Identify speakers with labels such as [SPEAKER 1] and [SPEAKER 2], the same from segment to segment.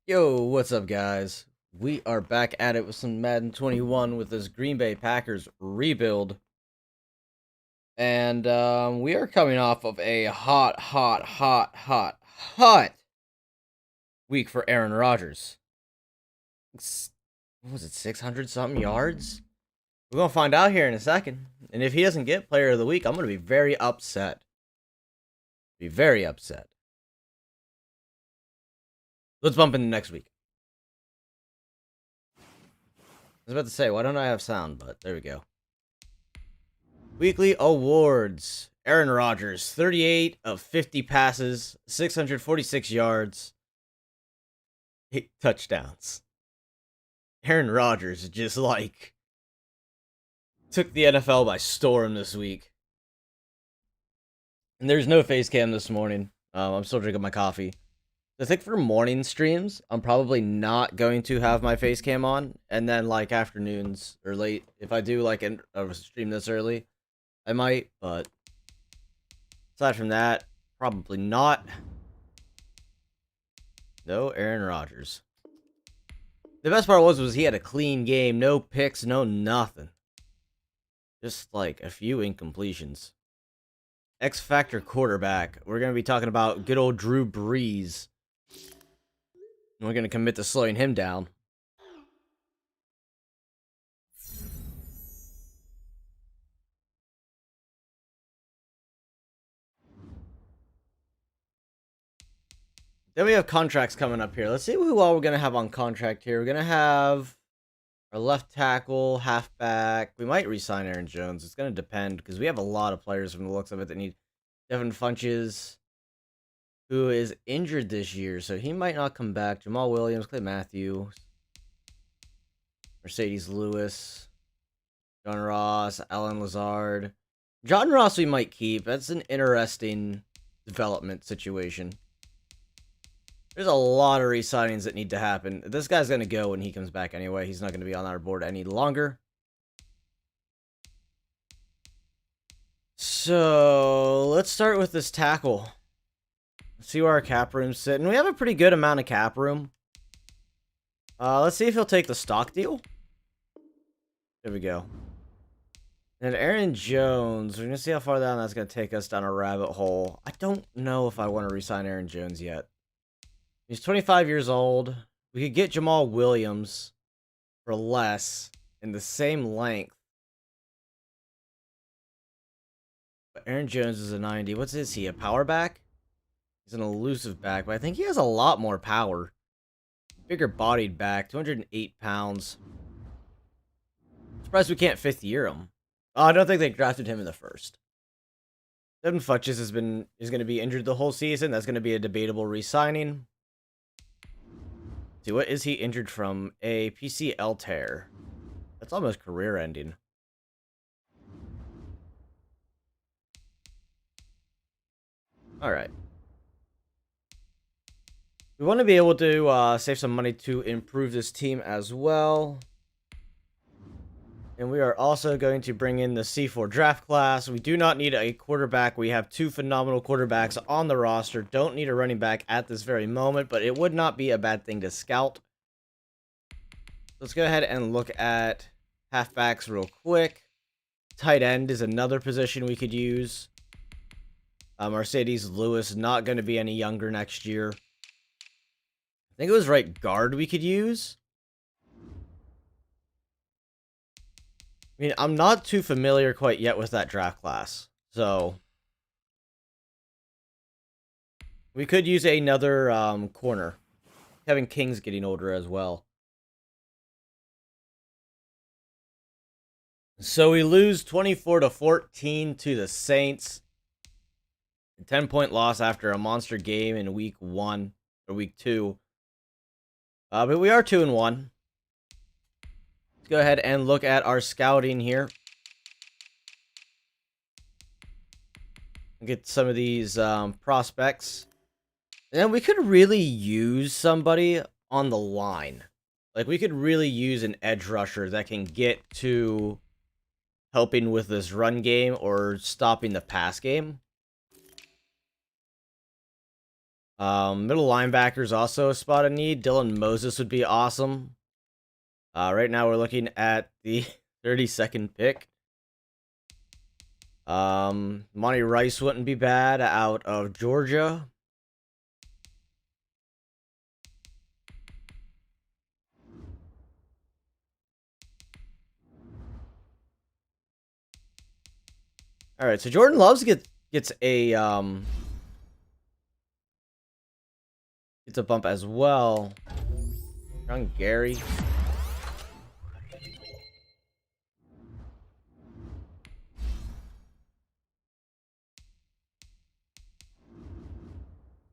[SPEAKER 1] Yo, what's up, guys? We are back at it with some Madden 21 with this Green Bay Packers rebuild. And we are coming off of a hot week for Aaron Rodgers. What was it, 600 something yards? We're going to find out here in a second. And if he doesn't get player of the week, I'm going to be very upset. Be very upset. Let's bump into next week. I was about to say, why don't I have sound? But there we go. Weekly awards. Aaron Rodgers, 38 of 50 passes, 646 yards, 8 touchdowns. Aaron Rodgers just took the NFL by storm this week. And there's no face cam this morning. I'm still drinking my coffee. I think for morning streams, I'm probably not going to have my face cam on. And then afternoons or late, if I do a stream this early, I might, but aside from that, probably not. No Aaron Rodgers. The best part was he had a clean game, no picks, no nothing. Just a few incompletions. X Factor quarterback. We're going to be talking about good old Drew Brees. And we're going to commit to slowing him down. Then we have contracts coming up here. Let's see who all we're going to have on contract here. We're going to have our left tackle, halfback. We might re-sign Aaron Jones. It's going to depend because we have a lot of players from the looks of it that need Devin Funches, who is injured this year, so he might not come back. Jamal Williams, Clay Matthews, Mercedes Lewis, John Ross, Alan Lazard. John Ross we might keep. That's an interesting development situation. There's a lot of re-signings that need to happen. This guy's going to go when he comes back anyway. He's not going to be on our board any longer. So, let's start with this tackle. Let's see where our cap room's sitting. We have a pretty good amount of cap room. Let's see if he'll take the stock deal. There we go. And Aaron Jones, we're going to see how far down that's going to take us down a rabbit hole. I don't know if I want to re-sign Aaron Jones yet. He's 25 years old. We could get Jamal Williams for less in the same length. But Aaron Jones is a 90. What's is he? A power back? He's an elusive back, but I think he has a lot more power. Bigger bodied back, 208 pounds. Surprised we can't fifth year him. I don't think they drafted him in the first. Devin Funches is going to be injured the whole season. That's going to be a debatable re-signing. See, what is he injured from? A PCL tear. That's almost career ending. Alright. We want to be able to save some money to improve this team as well. And we are also going to bring in the C4 draft class. We do not need a quarterback. We have 2 phenomenal quarterbacks on the roster. Don't need a running back at this very moment, but it would not be a bad thing to scout. Let's go ahead and look at halfbacks real quick. Tight end is another position we could use. Mercedes Lewis, not going to be any younger next year. I think it was right guard we could use. I mean, I'm not too familiar quite yet with that draft class, so we could use another corner. Kevin King's getting older as well. So we lose 24-14 to the Saints. A 10-point loss after a monster game in week 1 or week 2. But we are 2-1. Let's go ahead and look at our scouting here. Get some of these prospects. And we could really use somebody on the line. We could really use an edge rusher that can get to helping with this run game or stopping the pass game. Middle linebacker is also a spot of need. Dylan Moses would be awesome. Right now we're looking at the 32nd pick. Monty Rice wouldn't be bad out of Georgia. All right, so Jordan Loves gets a bump as well. John Gary.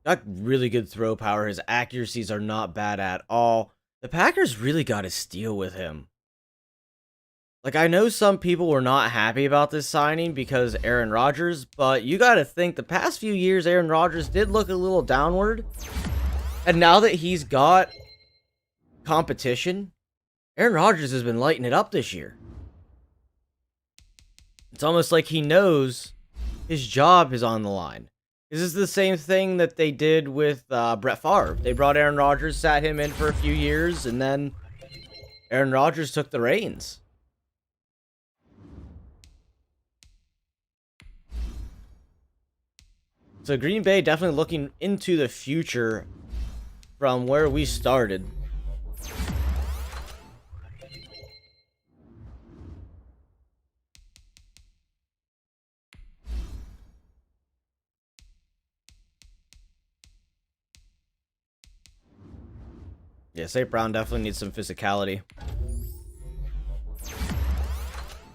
[SPEAKER 1] Got really good throw power. His accuracies are not bad at all. The Packers really got to steal with him. Like, I know some people were not happy about this signing because Aaron Rodgers, but you got to think the past few years, Aaron Rodgers did look a little downward. And now that he's got competition, Aaron Rodgers has been lighting it up this year. It's almost like he knows his job is on the line. This is the same thing that they did with Brett Favre. They brought Aaron Rodgers, sat him in for a few years, and then Aaron Rodgers took the reins. So Green Bay definitely looking into the future from where we started. Yeah, St. Brown definitely needs some physicality.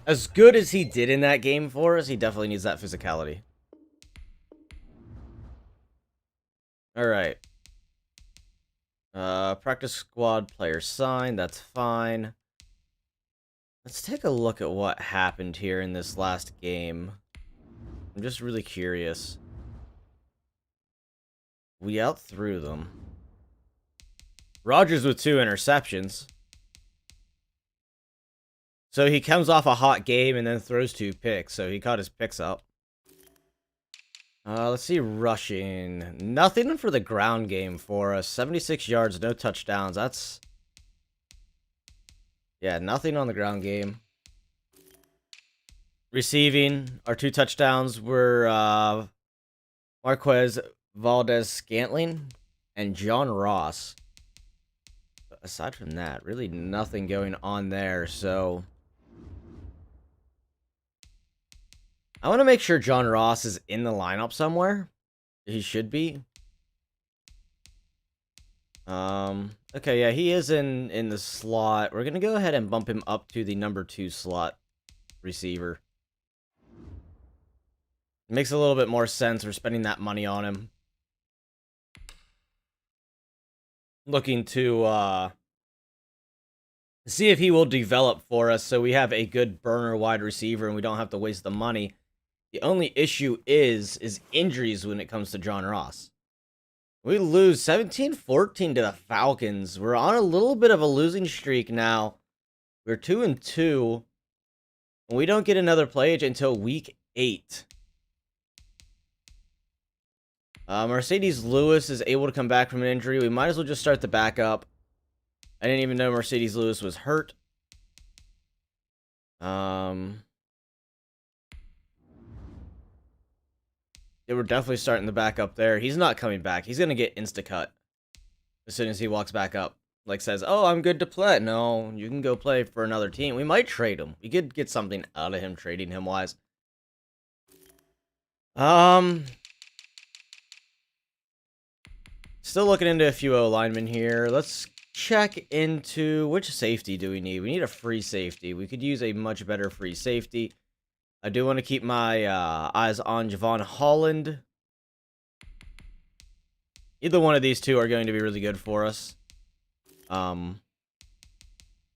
[SPEAKER 1] As good as he did in that game for us, he definitely needs that physicality. Alright. Practice squad player signed. That's fine. Let's take a look at what happened here in this last game. I'm just really curious. We outthrew them. Rodgers with 2 interceptions. So he comes off a hot game and then throws 2 picks. So he caught his picks up. Let's see rushing. Nothing for the ground game for us. 76 yards, no touchdowns. That's... yeah, nothing on the ground game. Receiving, our 2 touchdowns were Marquez Valdez-Scantling and John Ross. But aside from that, really nothing going on there, so... I want to make sure John Ross is in the lineup somewhere. He should be. Okay, yeah, he is in the slot. We're going to go ahead and bump him up to the number 2 slot receiver. Makes a little bit more sense. We're spending that money on him. Looking to see if he will develop for us so we have a good burner wide receiver and we don't have to waste the money. The only issue is injuries when it comes to John Ross. We lose 17-14 to the Falcons. We're on a little bit of a losing streak now. We're 2-2. And we don't get another play until week 8. Mercedes Lewis is able to come back from an injury. We might as well just start the backup. I didn't even know Mercedes Lewis was hurt. Yeah, we're definitely starting the backup there. He's not coming back. He's going to get insta-cut as soon as he walks back up. Like, says, oh, I'm good to play. No, you can go play for another team. We might trade him. We could get something out of him, trading him wise. Still looking into a few O-linemen here. Let's check into which safety do we need. We need a free safety. We could use a much better free safety. I do want to keep my eyes on Javon Holland. Either one of these 2 are going to be really good for us. Could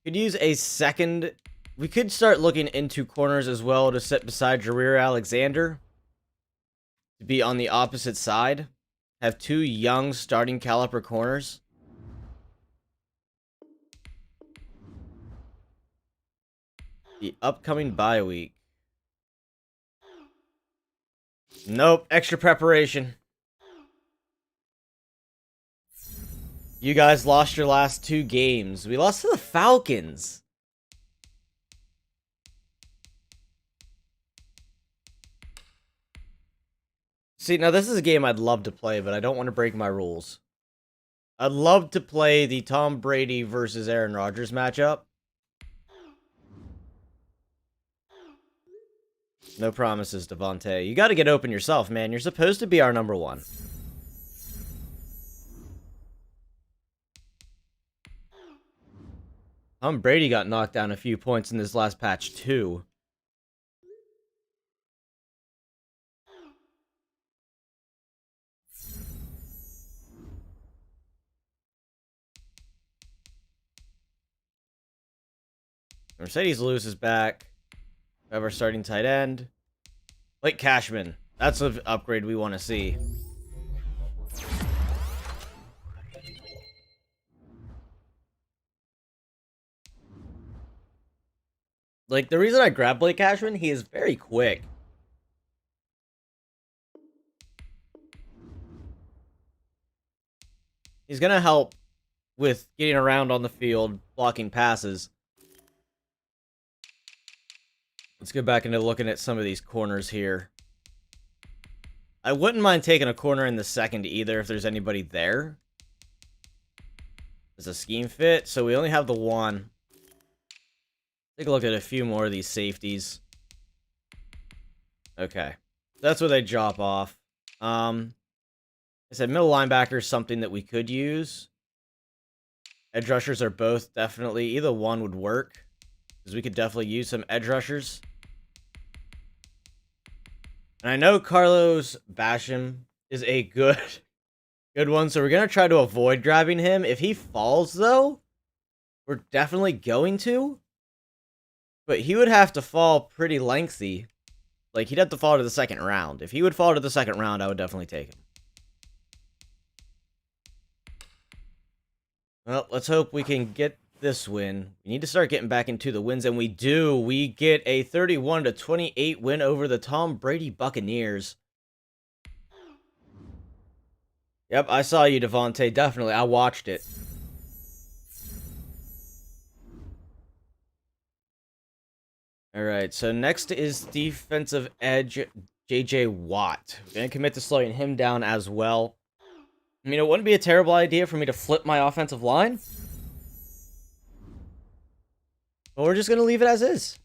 [SPEAKER 1] use a second. We could start looking into corners as well to sit beside Jareer Alexander. To be on the opposite side. Have 2 young starting caliber corners. The upcoming bye week. Nope, extra preparation. You guys lost your last 2 games. We lost to the Falcons. See, now this is a game I'd love to play, but I don't want to break my rules. I'd love to play the Tom Brady versus Aaron Rodgers matchup. No promises, Devontae. You got to get open yourself, man. You're supposed to be our number 1. Tom Brady got knocked down a few points in this last patch, too. Mercedes Lewis is back. We have our starting tight end. Blake Cashman. That's an upgrade we want to see. Like, the reason I grabbed Blake Cashman, he is very quick. He's going to help with getting around on the field, blocking passes. Let's go back into looking at some of these corners here. I wouldn't mind taking a corner in the second either if there's anybody there. Does a scheme fit? So we only have the 1. Take a look at a few more of these safeties. Okay. That's where they drop off. I said middle linebacker is something that we could use. Edge rushers are both definitely, either one would work. Because we could definitely use some edge rushers. And I know Carlos Basham is a good one, so we're going to try to avoid grabbing him. If he falls, though, we're definitely going to. But he would have to fall pretty lengthy. Like, he'd have to fall to the second round. If he would fall to the second round, I would definitely take him. Well, let's hope we can get this win. We need to start getting back into the wins, and we do. We get a 31-28 win over the Tom Brady Buccaneers. Yep, I saw you, Devontae. Definitely, I watched it. Alright, so next is defensive edge J.J. Watt. We're going to commit to slowing him down as well. I mean, it wouldn't be a terrible idea for me to flip my offensive line. But we're just going to leave it as is.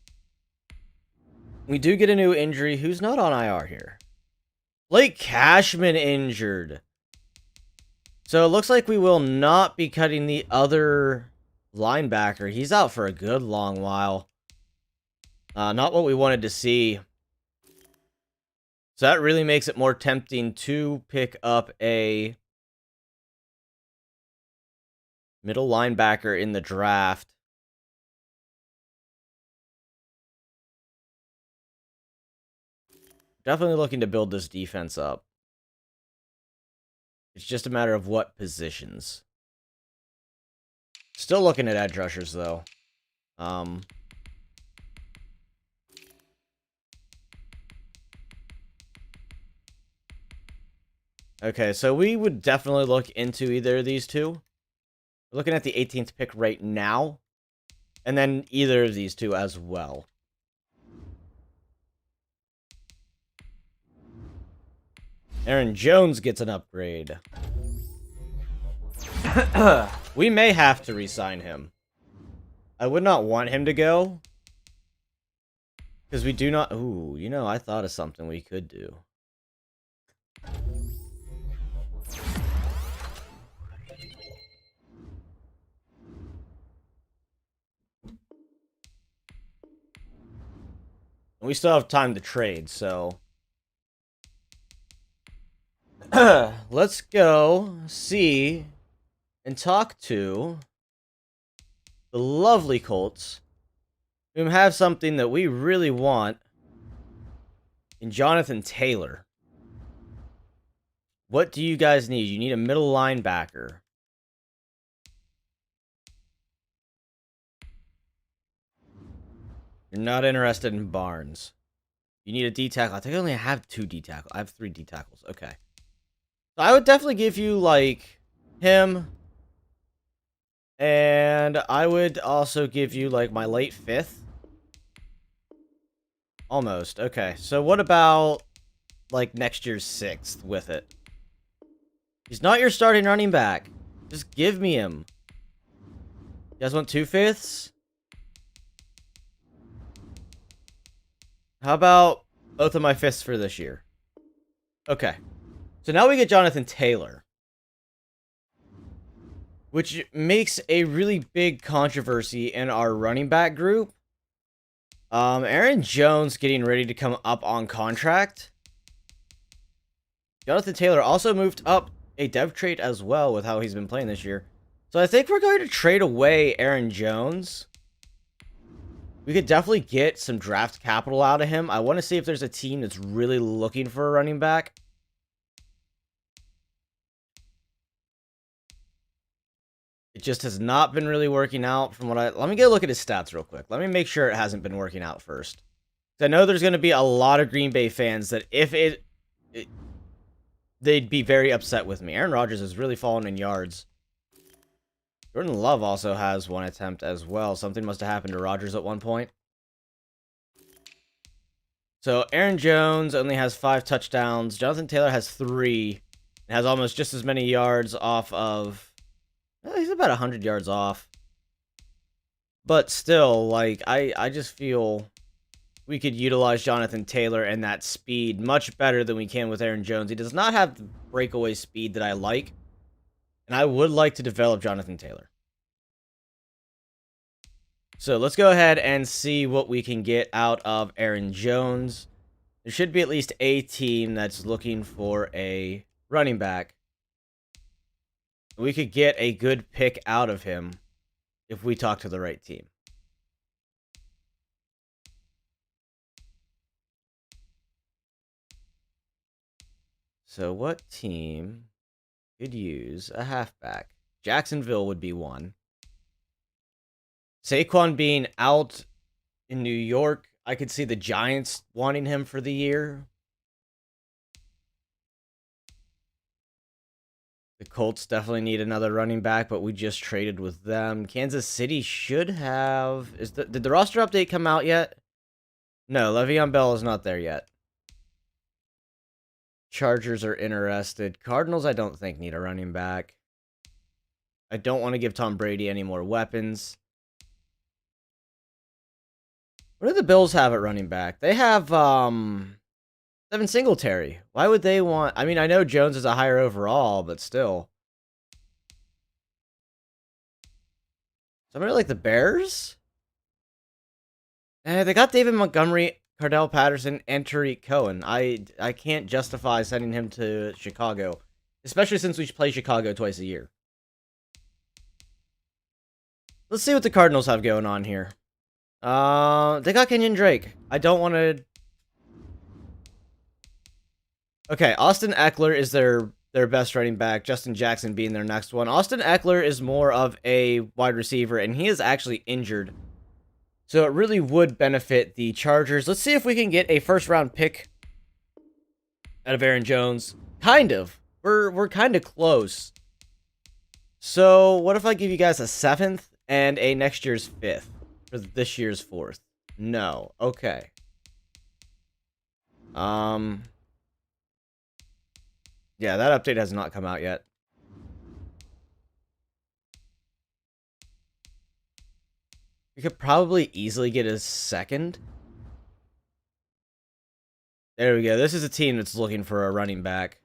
[SPEAKER 1] We do get a new injury. Who's not on IR here? Blake Cashman injured. So it looks like we will not be cutting the other linebacker. He's out for a good long while. Not what we wanted to see. So that really makes it more tempting to pick up a middle linebacker in the draft. Definitely looking to build this defense up. It's just a matter of what positions. Still looking at edge rushers, though. Okay, so we would definitely look into either of these two. We're looking at the 18th pick right now. And then either of these two as well. Aaron Jones gets an upgrade. We may have to re-sign him. I would not want him to go. Because we do not... Ooh, you know, I thought of something we could do. We still have time to trade, so... Let's go see and talk to the lovely Colts, who have something that we really want in Jonathan Taylor. What do you guys need? You need a middle linebacker. You're not interested in Barnes. You need a D tackle. I think I only have 2 D tackles. I have 3 D tackles. Okay. So I would definitely give you, like, him And I would also give you, like, my late 5th. Almost. Okay, so what about, like, next year's 6th with it? He's not your starting running back. Just give me him. You guys want 2/5? How about both of my 5ths for this year? Okay. So now we get Jonathan Taylor, which makes a really big controversy in our running back group. Aaron Jones getting ready to come up on contract. Jonathan Taylor also moved up a dev trait as well with how he's been playing this year. So I think we're going to trade away Aaron Jones. We could definitely get some draft capital out of him. I want to see if there's a team that's really looking for a running back. It just has not been really working out from what let me get a look at his stats real quick. Let me make sure it hasn't been working out first. I know there's going to be a lot of Green Bay fans that if they'd be very upset with me. Aaron Rodgers has really fallen in yards. Jordan Love also has 1 attempt as well. Something must have happened to Rodgers at one point. So Aaron Jones only has 5 touchdowns. Jonathan Taylor has 3. And has almost just as many yards off of... he's about 100 yards off. But still, like, I just feel we could utilize Jonathan Taylor and that speed much better than we can with Aaron Jones. He does not have the breakaway speed that I like. And I would like to develop Jonathan Taylor. So let's go ahead and see what we can get out of Aaron Jones. There should be at least a team that's looking for a running back. We could get a good pick out of him if we talk to the right team. So what team could use a halfback? Jacksonville would be one. Saquon being out in New York, I could see the Giants wanting him for the year. The Colts definitely need another running back, but we just traded with them. Kansas City should have... did the roster update come out yet? No, Le'Veon Bell is not there yet. Chargers are interested. Cardinals, I don't think, need a running back. I don't want to give Tom Brady any more weapons. What do the Bills have at running back? They have, Devin Singletary. Why would they want... I mean, I know Jones is a higher overall, but still. Somebody like the Bears? They got David Montgomery, Cardell Patterson, and Tariq Cohen. I can't justify sending him to Chicago. Especially since we play Chicago twice a year. Let's see what the Cardinals have going on here. They got Kenyon Drake. I don't want to... Okay, Austin Eckler is their best running back. Justin Jackson being their next one. Austin Eckler is more of a wide receiver, and he is actually injured. So it really would benefit the Chargers. Let's see if we can get a first-round pick out of Aaron Jones. Kind of. We're kind of close. So what if I give you guys a 7th and a next year's 5th for this year's 4th? No. Okay. Yeah, that update has not come out yet. We could probably easily get a 2nd. There we go. This is a team that's looking for a running back.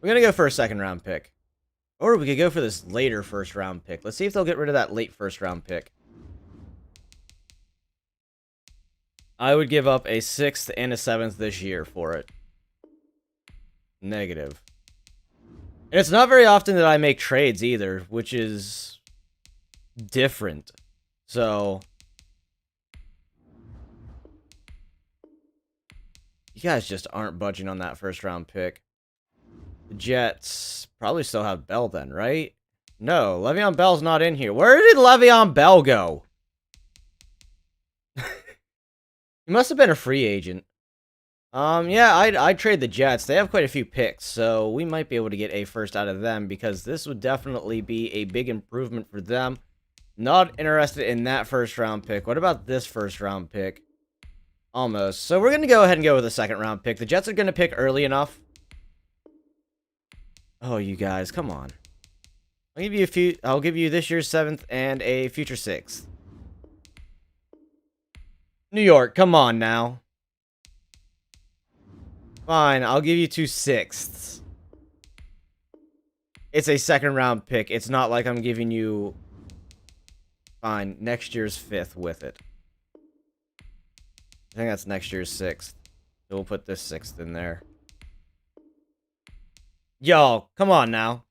[SPEAKER 1] We're going to go for a 2nd round pick. Or we could go for this later 1st round pick. Let's see if they'll get rid of that late 1st round pick. I would give up a 6th and a 7th this year for it. Negative. And it's not very often that I make trades either, which is different. So, you guys just aren't budging on that 1st round pick. The Jets probably still have Bell then, right? No, Le'Veon Bell's not in here. Where did Le'Veon Bell go? He must have been a free agent. Yeah, I'd trade the Jets. They have quite a few picks, so we might be able to get a first out of them because this would definitely be a big improvement for them. Not interested in that first round pick. What about this first round pick? Almost. So we're going to go ahead and go with a second round pick. The Jets are going to pick early enough. Oh, you guys, come on. I'll give you this year's 7th and a future 6th. New York, come on now. Fine, I'll give you 2 6ths. It's a second round pick. It's not like I'm giving you... Fine, next year's 5th with it. I think that's next year's 6th. So we'll put this 6th in there. Yo, come on now.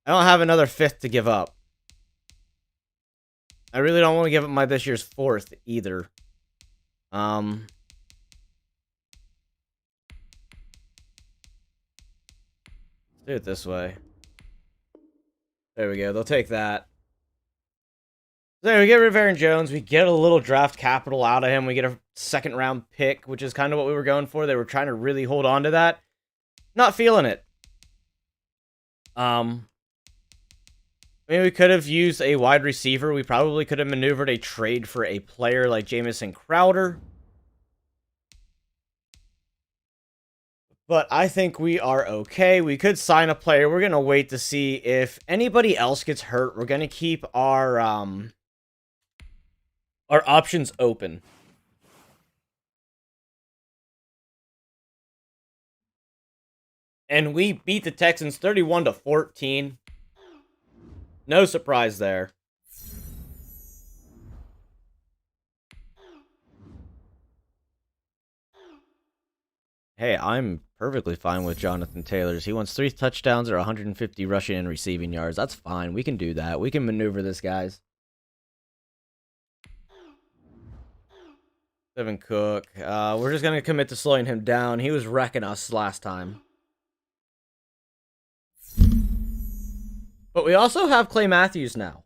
[SPEAKER 1] I don't have another 5th to give up. I really don't want to give up my this year's 4th either. Let's do it this way. There we go. They'll take that. There, we get rid of Aaron Jones. We get a little draft capital out of him. We get a second round pick, which is kind of what we were going for. They were trying to really hold on to that. Not feeling it. I mean, we could have used a wide receiver. We probably could have maneuvered a trade for a player like Jamison Crowder. But I think we are okay. We could sign a player. We're going to wait to see if anybody else gets hurt. We're going to keep our options open. And we beat the Texans 31-14. No surprise there. Hey, I'm perfectly fine with Jonathan Taylor's. He wants 3 touchdowns or 150 rushing and receiving yards. That's fine. We can do that. We can maneuver this, guys. Devin Cook. We're just going to commit to slowing him down. He was wrecking us last time. But we also have Clay Matthews now.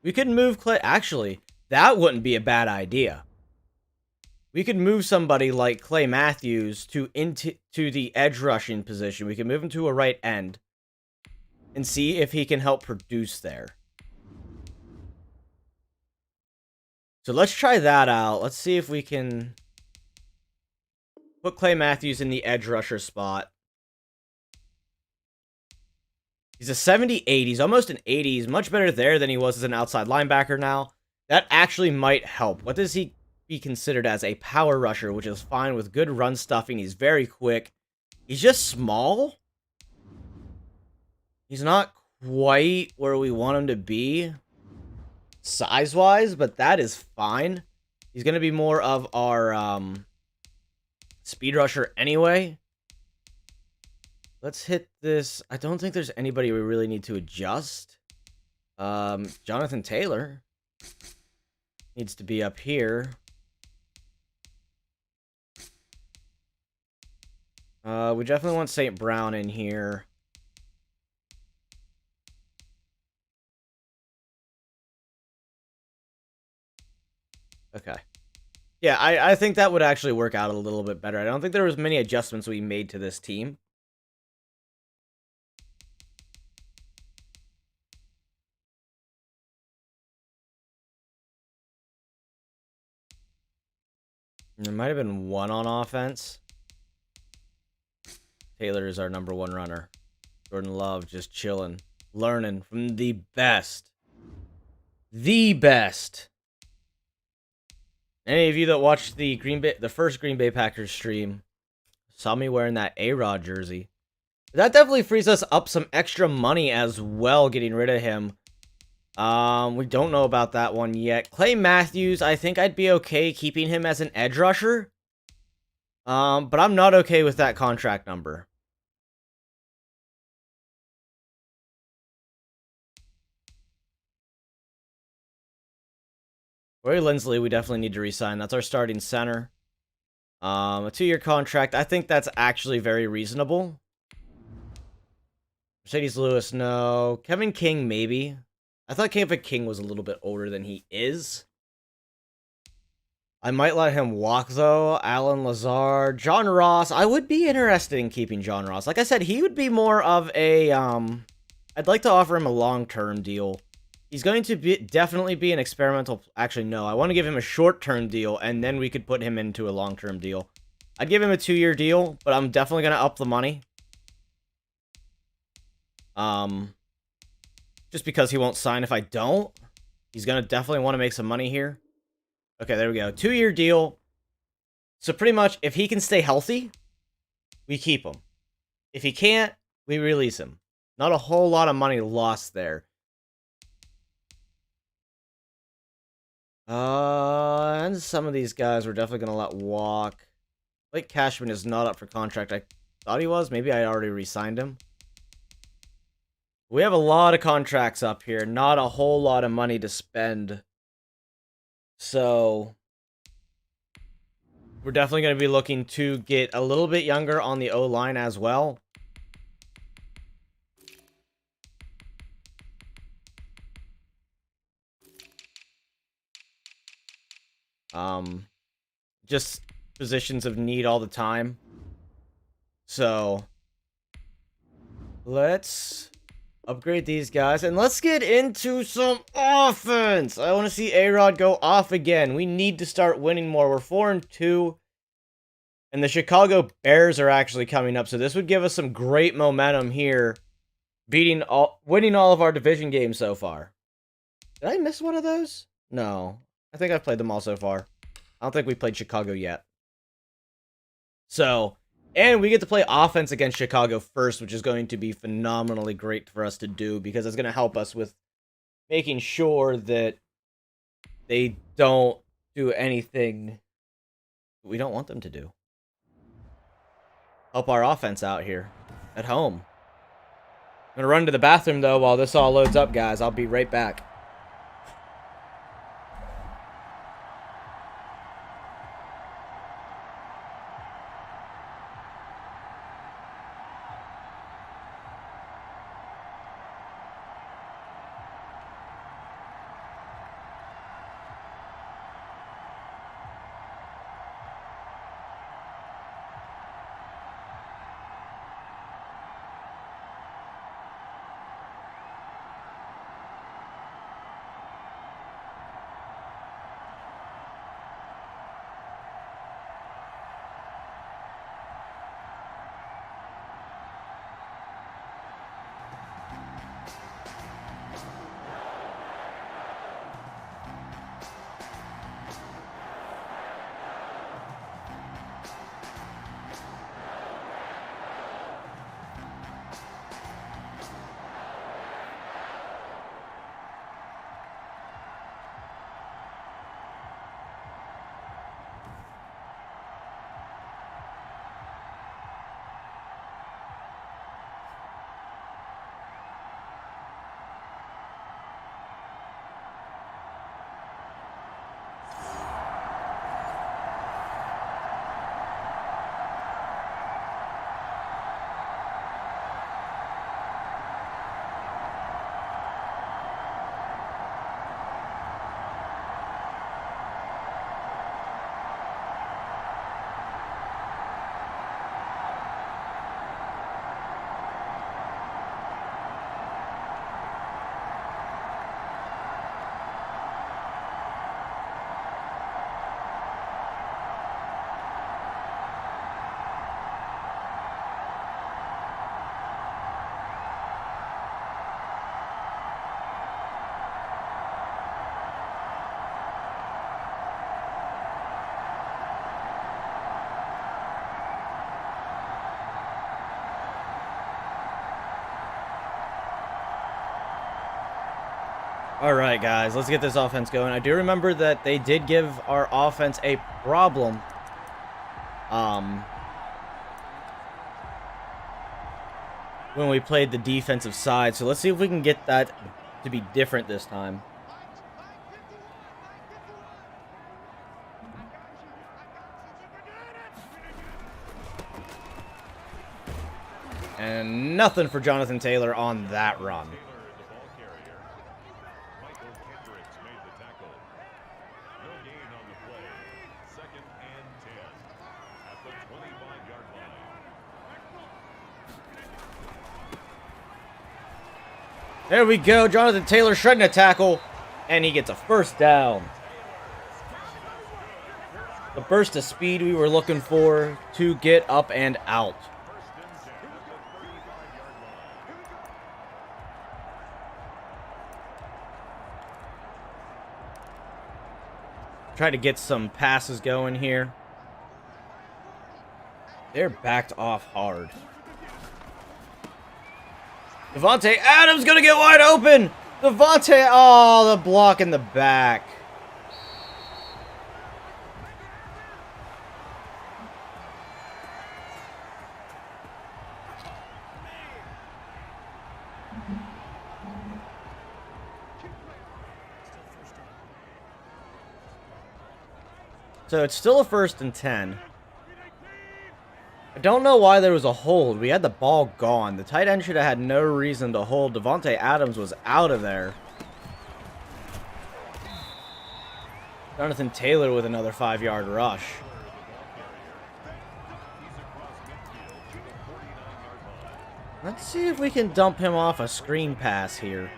[SPEAKER 1] We could move Clay... Actually, that wouldn't be a bad idea. We could move somebody like Clay Matthews to the edge rushing position. We can move him to a right end and see if he can help produce there. So let's try that out. Let's see if we can put Clay Matthews in the edge rusher spot. He's a 78. He's almost an 80. He's much better there than he was as an outside linebacker now. That actually might help. What does he be considered as? A power rusher, which is fine with good run stuffing. He's very quick. He's just small. He's not quite where we want him to be size-wise, but that is fine. He's going to be more of our speed rusher anyway. Let's hit this. I don't think there's anybody we really need to adjust. Jonathan Taylor needs to be up here. We definitely want St. Brown in here. Okay. Yeah, I think that would actually work out a little bit better. I don't think there was many adjustments we made to this team. There might have been one on offense. Taylor is our number 1 runner. Jordan Love just chilling, learning from the best. The best. Any of you that watched the first Green Bay Packers stream saw me wearing that A-Rod jersey. That definitely frees us up some extra money as well, getting rid of him. We don't know about that one yet. Clay Matthews, I think I'd be okay keeping him as an edge rusher. But I'm not okay with that contract number. Corey Linsley, we definitely need to re-sign. That's our starting center. A 2-year contract. I think that's actually very reasonable. Mercedes Lewis, no. Kevin King, maybe. I thought Kevin King was a little bit older than he is. I might let him walk, though. Alan Lazard, John Ross. I would be interested in keeping John Ross. Like I said, he would be more of a, I'd like to offer him a long-term deal. He's going to definitely be an experimental... Actually, no. I want to give him a short-term deal, and then we could put him into a long-term deal. I'd give him a 2-year deal, but I'm definitely going to up the money. Just because he won't sign if I don't. He's going to definitely want to make some money here. Okay, there we go. 2-year deal. So pretty much, if he can stay healthy, we keep him. If he can't, we release him. Not a whole lot of money lost there. And some of these guys we're definitely going to let walk. Blake Cashman is not up for contract. I thought he was. Maybe I already re-signed him. We have a lot of contracts up here. Not a whole lot of money to spend. So, we're definitely going to be looking to get a little bit younger on the O-line as well. Just positions of need all the time. So, let's upgrade these guys, and let's get into some offense. I want to see A-Rod go off again. We need to start winning more. We're 4-2, and the Chicago Bears are actually coming up, so this would give us some great momentum here, winning all of our division games so far. Did I miss one of those? No. I think I've played them all so far. I don't think we played Chicago yet. So, and we get to play offense against Chicago first, which is going to be phenomenally great for us to do, because it's going to help us with making sure that they don't do anything we don't want them to do. Help our offense out here at home. I'm going to run to the bathroom, though, while this all loads up, guys. I'll be right back. Alright, guys, let's get this offense going. I do remember that they did give our offense a problem. When we played the defensive side. So let's see if we can get that to be different this time. And nothing for Jonathan Taylor on that run. There we go. Jonathan Taylor shredding a tackle. And he gets a first down. The burst of speed we were looking for to get up and out. Try to get some passes going here. They're backed off hard. Devontae Adams gonna get wide open. Devontae, oh, the block in the back. So it's still a 1st and 10. I don't know why there was a hold. We had the ball gone. The tight end should have had no reason to hold. Devontae Adams was out of there. Jonathan Taylor with another 5-yard rush. Let's see if we can dump him off a screen pass here.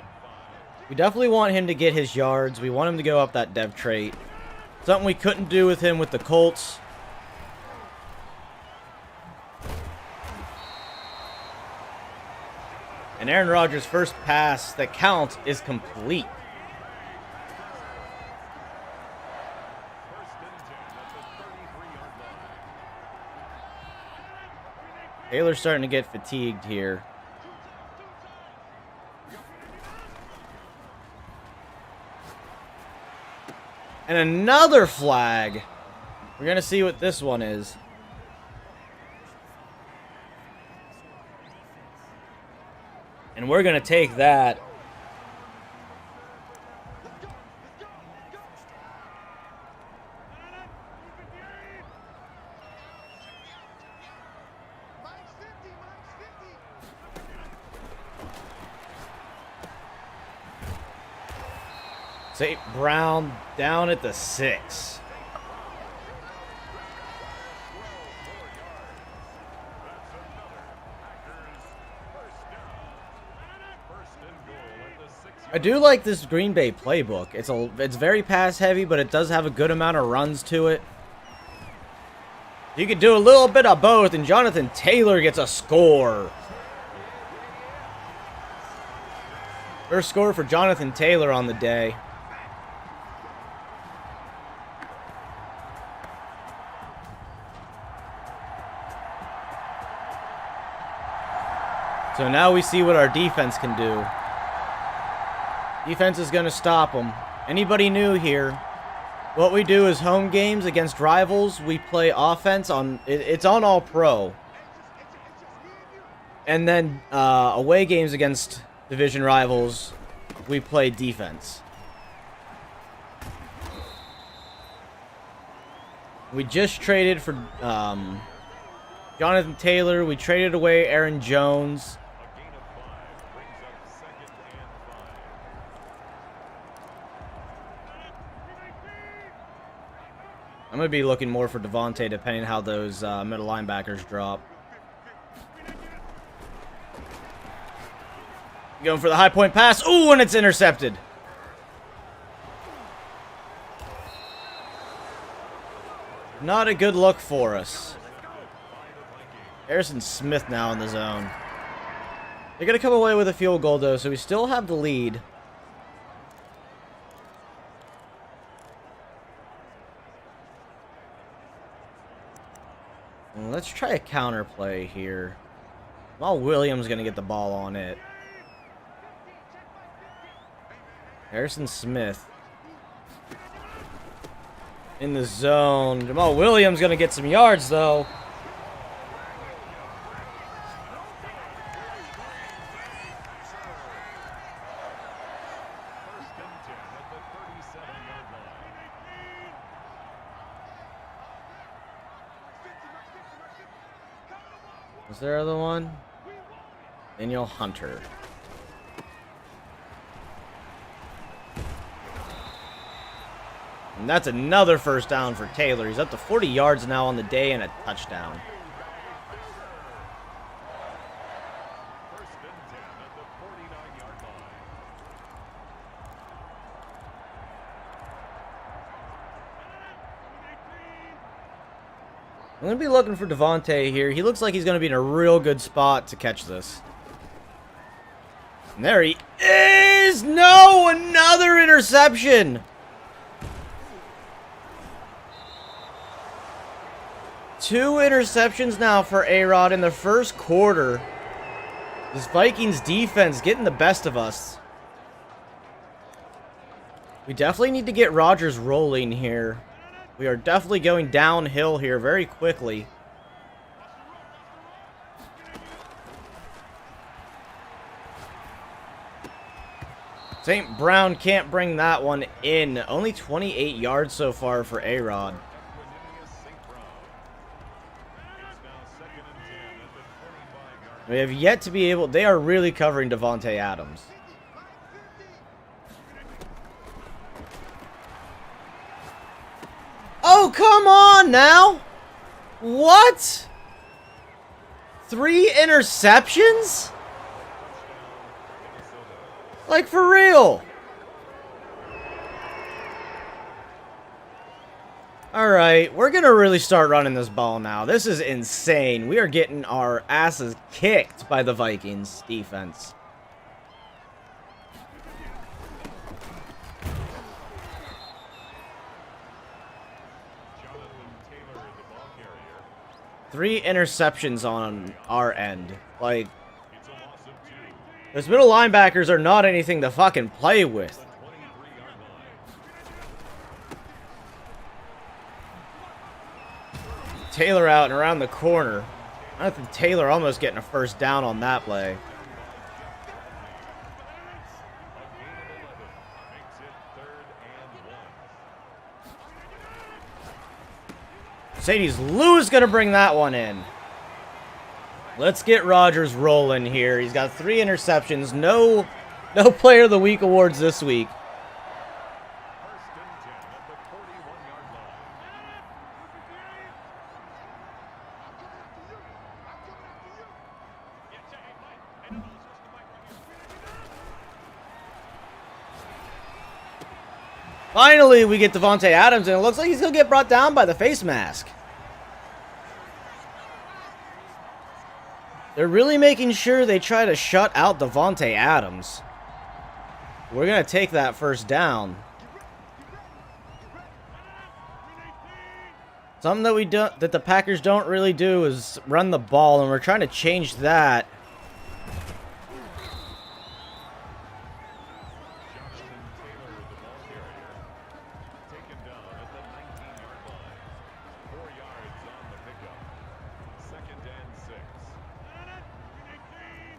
[SPEAKER 1] We definitely want him to get his yards. We want him to go up that dev trait. Something we couldn't do with him with the Colts. And Aaron Rodgers' first pass that counts is complete. Taylor's starting to get fatigued here. And another flag. We're going to see what this one is. And we're going to take that. St. Brown down at the 6. I do like this Green Bay playbook. It's very pass heavy, but it does have a good amount of runs to it. You could do a little bit of both, and Jonathan Taylor gets a score. First score for Jonathan Taylor on the day. So now we see what our defense can do. Defense is going to stop them. Anybody new here? What we do is home games against rivals. We play offense on... It's on all pro. And then away games against division rivals, we play defense. We just traded for Jonathan Taylor. We traded away Aaron Jones. I'm going to be looking more for Devontae depending on how those middle linebackers drop. Going for the high point pass. Ooh, and it's intercepted. Not a good look for us. Harrison Smith now in the zone. They're going to come away with a field goal, though, so we still have the lead. Let's try a counter play here. Well, Williams going to get the ball on it. Harrison Smith in the zone. Jamal Williams going to get some yards, though. Was there other one? Daniel Hunter. And that's another first down for Taylor. He's up to 40 yards now on the day and a touchdown. I'm going to be looking for Devontae here. He looks like he's going to be in a real good spot to catch this. And there he is! No! Another interception! Two interceptions now for A-Rod in the first quarter. This Vikings defense getting the best of us. We definitely need to get Rodgers rolling here. We are definitely going downhill here very quickly. St. Brown can't bring that one in. Only 28 yards so far for A-Rod. We have yet to be able... They are really covering Devontae Adams. Oh, come on now! What? 3 interceptions? Like, for real? Alright, we're gonna really start running this ball now. This is insane. We are getting our asses kicked by the Vikings defense. Three interceptions on our end. Like, those middle linebackers are not anything to fucking play with. Taylor out and around the corner. I think Taylor almost getting a first down on that play. Mercedes Lou's gonna bring that one in. Let's get Rodgers rolling here. He's got 3 interceptions. No Player of the Week awards this week. Finally, we get Devontae Adams, and it looks like he's going to get brought down by the face mask. They're really making sure they try to shut out Devontae Adams. We're going to take that first down. Something that the Packers don't really do is run the ball, and we're trying to change that.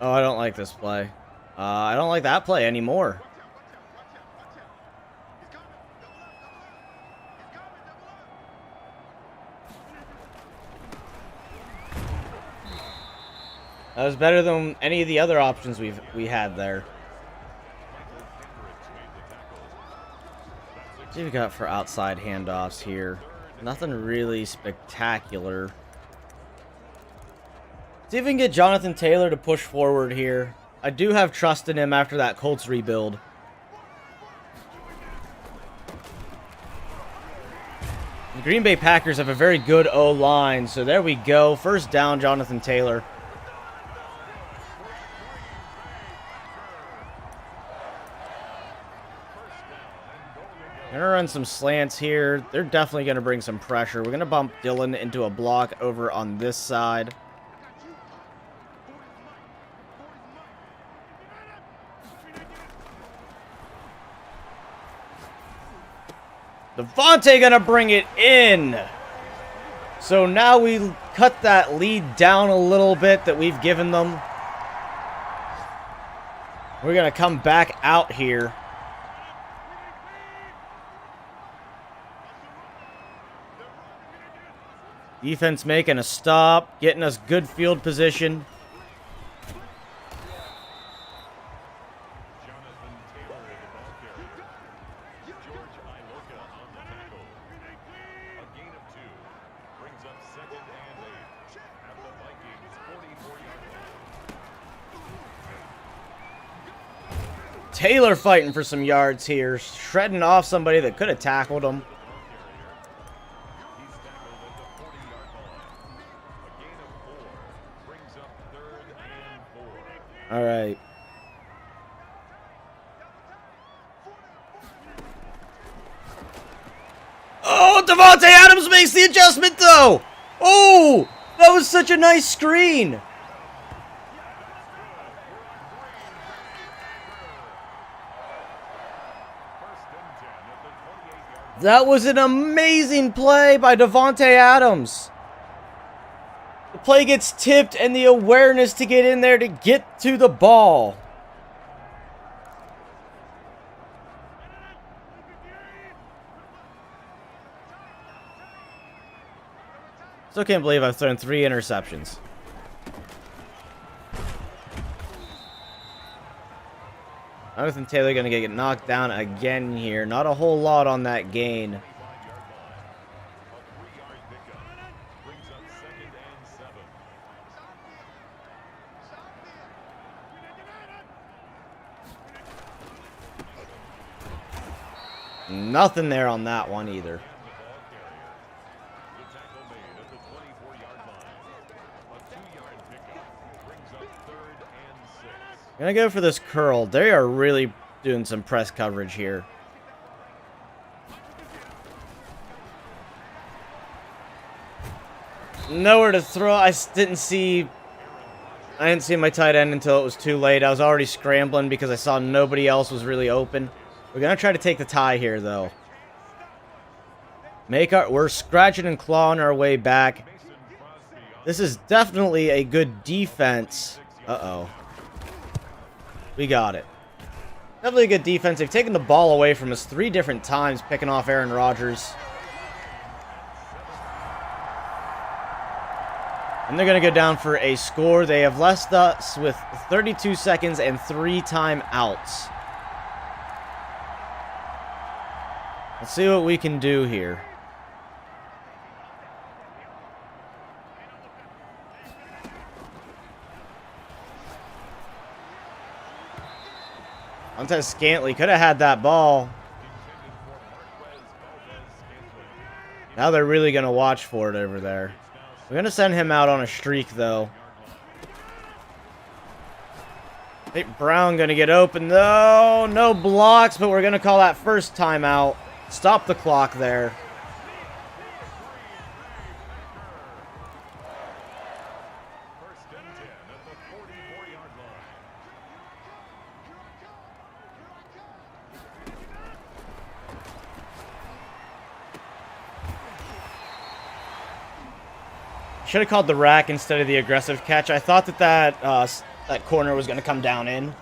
[SPEAKER 1] Oh, I don't like this play. I don't like that play anymore. That was better than any of the other options we had there. What do we got for outside handoffs here? Nothing really spectacular. See if we can get Jonathan Taylor to push forward here. I do have trust in him after that Colts rebuild. The Green Bay Packers have a very good O-line, so there we go. First down, Jonathan Taylor. Gonna run some slants here. They're definitely gonna bring some pressure. We're gonna bump Dylan into a block over on this side. Devontae gonna bring it in. So now we cut that lead down a little bit that we've given them. We're gonna come back out here. Defense making a stop, getting us good field position. Taylor fighting for some yards here, shredding off somebody that could have tackled him. All right. Oh, Davante Adams makes the adjustment, though. Oh, that was such a nice screen. That was an amazing play by Davante Adams. The play gets tipped and the awareness to get in there to get to the ball. Still can't believe I've thrown 3 interceptions. Jonathan Taylor going to get knocked down again here. Not a whole lot on that gain. Nothing there on that one either. Gonna go for this curl. They are really doing some press coverage here. Nowhere to throw. I didn't see my tight end until it was too late. I was already scrambling because I saw nobody else was really open. We're gonna try to take the tie here, though. We're scratching and clawing our way back. This is definitely a good defense. Uh-oh. We got it. Definitely a good defense. They've taken the ball away from us 3 different times, picking off Aaron Rodgers. And they're going to go down for a score. They have left us with 32 seconds and 3 timeouts. Let's see what we can do here. Montez Scantley could have had that ball. Now they're really going to watch for it over there. We're going to send him out on a streak, though. Nate Brown going to get open, though. No blocks, but we're going to call that first timeout. Stop the clock there. Should have called the rack instead of the aggressive catch. I thought that corner was going to come down in.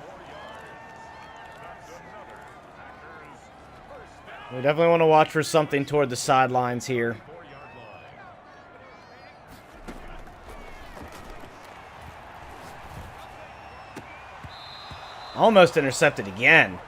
[SPEAKER 1] We definitely want to watch for something toward the sidelines here. Almost intercepted again.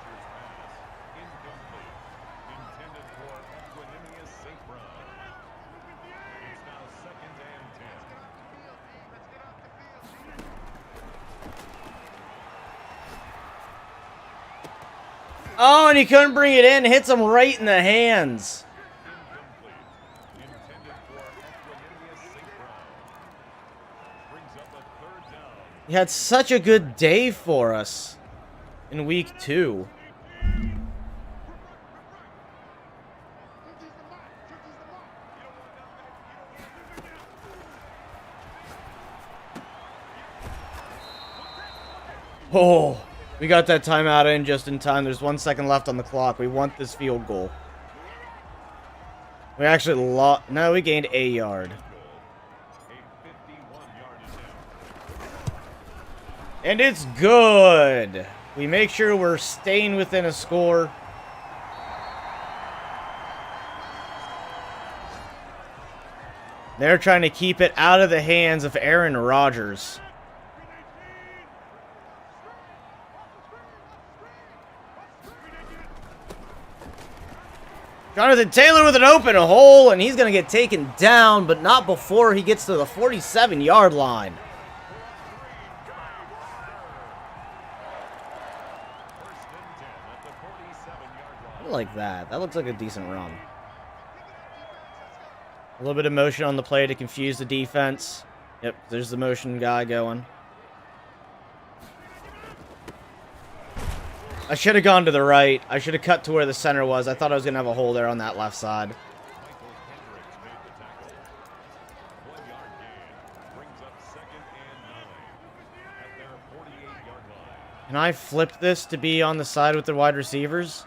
[SPEAKER 1] Oh, and he couldn't bring it in. Hits him right in the hands. He had such a good day for us in week 2. Oh. We got that timeout in just in time. There's 1 second left on the clock. We want this field goal. We actually lost. No, we gained a yard. And it's good. We make sure we're staying within a score. They're trying to keep it out of the hands of Aaron Rodgers. Jonathan Taylor with an open hole, and he's going to get taken down, but not before he gets to the 47-yard line. I like that. That looks like a decent run. A little bit of motion on the play to confuse the defense. Yep, there's the motion guy going. I should have gone to the right. I should have cut to where the center was. I thought I was going to have a hole there on that left side. Can I flip this to be on the side with the wide receivers?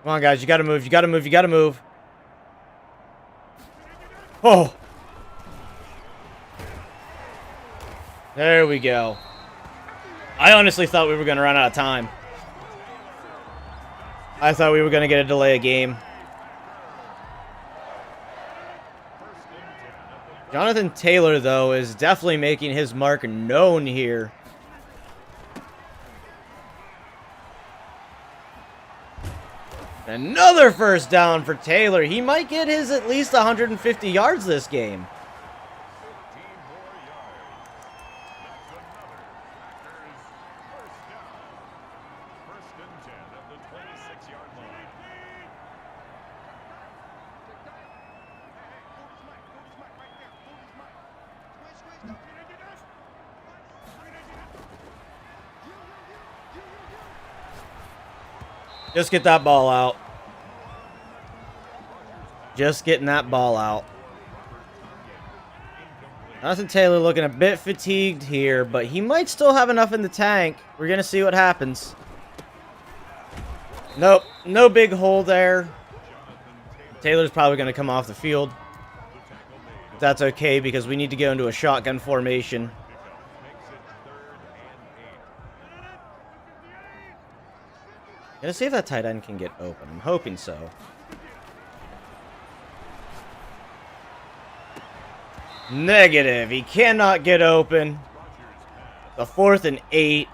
[SPEAKER 1] Come on, guys. You got to move. You got to move. You got to move. Oh. There we go. I honestly thought we were going to run out of time. I thought we were going to get a delay of game. Jonathan Taylor, though, is definitely making his mark known here. Another first down for Taylor. He might get his at least 150 yards this game. Just get that ball out. Just getting that ball out. Jonathan Taylor looking a bit fatigued here, but he might still have enough in the tank. We're going to see what happens. Nope, no big hole there. Taylor's probably going to come off the field. That's okay because we need to go into a shotgun formation. Gonna see if that tight end can get open. I'm hoping so. Negative. He cannot get open. The 4th and 8.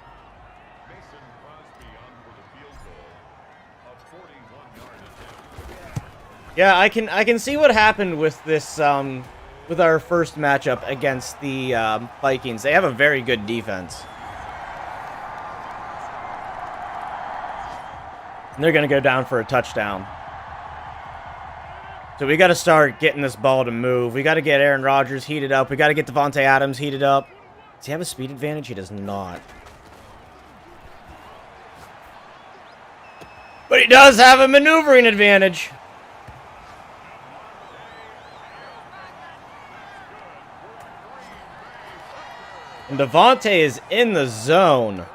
[SPEAKER 1] Yeah, I can see what happened with this with our first matchup against the Vikings. They have a very good defense. And they're going to go down for a touchdown. So we got to start getting this ball to move. We got to get Aaron Rodgers heated up. We got to get Davante Adams heated up. Does he have a speed advantage? He does not. But he does have a maneuvering advantage. And Davante is in the zone.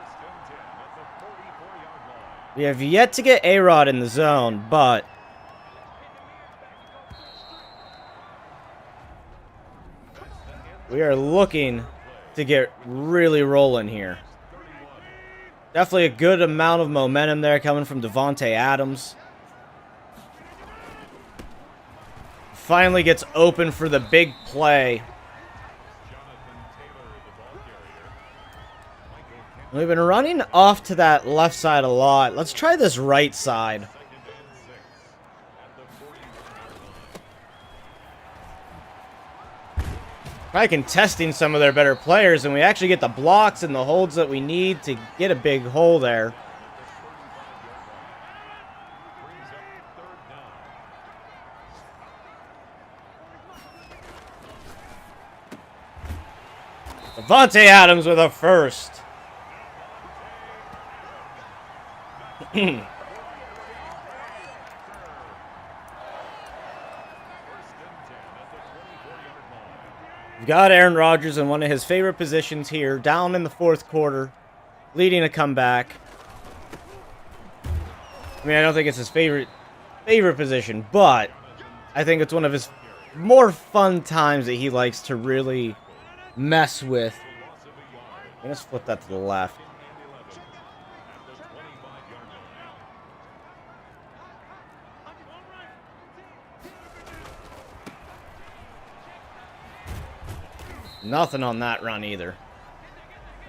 [SPEAKER 1] We have yet to get A-Rod in the zone, but we are looking to get really rolling here. Definitely a good amount of momentum there coming from Davante Adams. Finally gets open for the big play. We've been running off to that left side a lot. Let's try this right side. Probably contesting some of their better players, and we actually get the blocks and the holds that we need to get a big hole there. Davante Adams with a first. We've got Aaron Rodgers in one of his favorite positions here, down in the 4th quarter, leading a comeback. I mean, I don't think it's his favorite position, but I think it's one of his more fun times that he likes to really mess with. Let's flip that to the left. Nothing on that run either.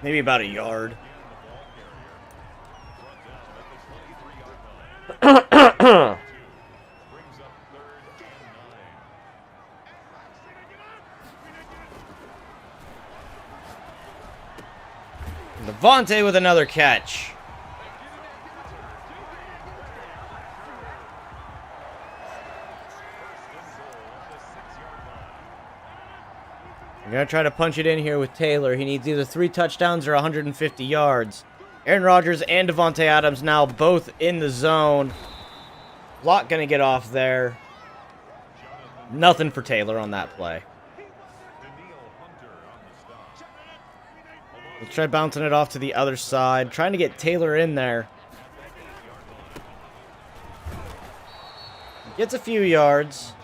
[SPEAKER 1] Maybe about a yard. Davante with another catch. We're going to try to punch it in here with Taylor. He needs either 3 touchdowns or 150 yards. Aaron Rodgers and Davante Adams now both in the zone. Block going to get off there. Nothing for Taylor on that play. We'll try bouncing it off to the other side. Trying to get Taylor in there. Gets a few yards.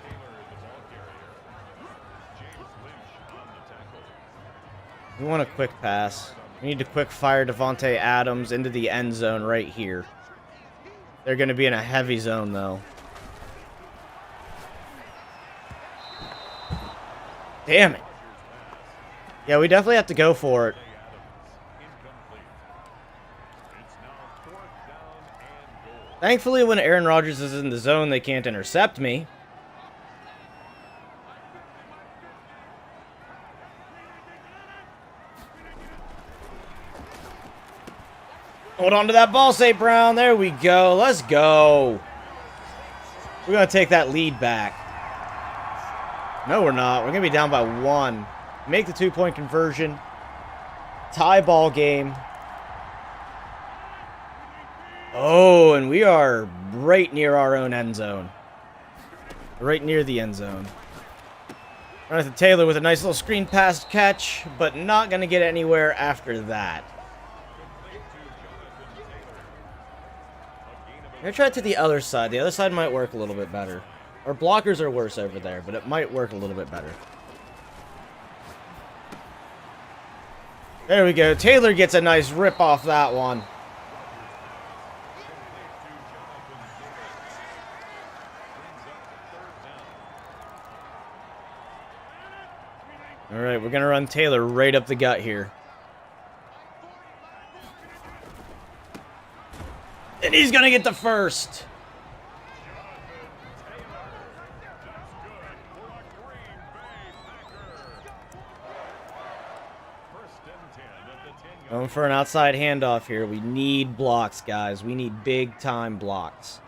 [SPEAKER 1] We want a quick pass. We need to quick fire Davante Adams into the end zone right here. They're going to be in a heavy zone, though. Damn it. Yeah, we definitely have to go for it. Thankfully, when Aaron Rodgers is in the zone, they can't intercept me. Hold on to that ball, St. Brown. There we go. Let's go. We're going to take that lead back. No, we're not. We're going to be down by 1. Make the 2-point conversion. Tie ball game. Oh, and we are right near our own end zone. Right near the end zone. Jonathan Taylor with a nice little screen pass catch, but not going to get anywhere after that. I'm going to try it to the other side. The other side might work a little bit better. Our blockers are worse over there, but it might work a little bit better. There we go. Taylor gets a nice rip off that one. All right, we're going to run Taylor right up the gut here. And he's going to get the first. Going for an outside handoff here. We need blocks, guys. We need big-time blocks.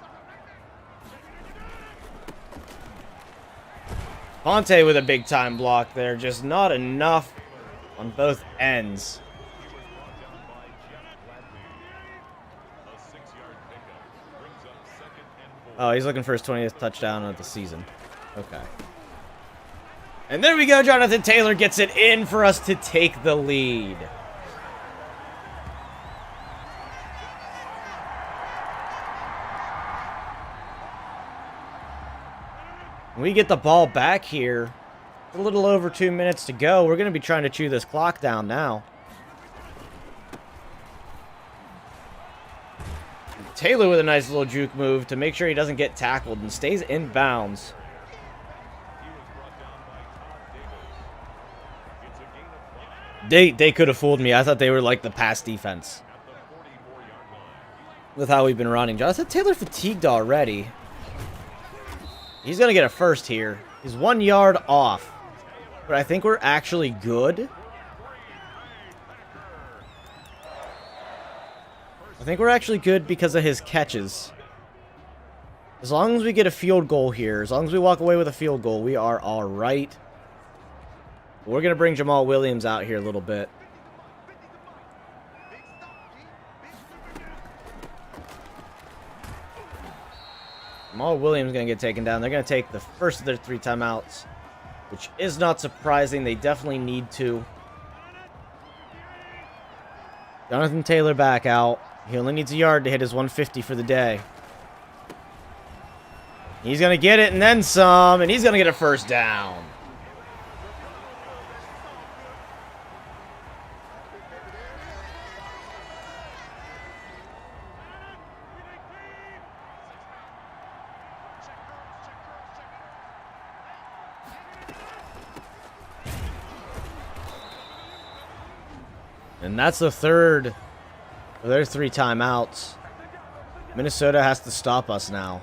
[SPEAKER 1] Ponte with a big-time block there. Just not enough on both ends. Oh, he's looking for his 20th touchdown of the season. Okay. And there we go. Jonathan Taylor gets it in for us to take the lead. We get the ball back here. A little over 2 minutes to go. We're going to be trying to chew this clock down now. Taylor with a nice little juke move to make sure he doesn't get tackled and stays in bounds. They could have fooled me. I thought they were like the pass defense with how we've been running. Jonathan Taylor fatigued already. He's going to get a first here. He's 1 yard off. But I think we're actually good. I think we're actually good because of his catches. As long as we get a field goal here, as long as we walk away with a field goal, we are all right. We're going to bring Jamal Williams out here a little bit. Jamal Williams is going to get taken down. They're going to take the first of their 3 timeouts, which is not surprising. They definitely need to. Jonathan Taylor back out. He only needs a yard to hit his 150 for the day. He's going to get it and then some, and he's going to get a first down. And that's the third of their 3 timeouts. Minnesota has to stop us now.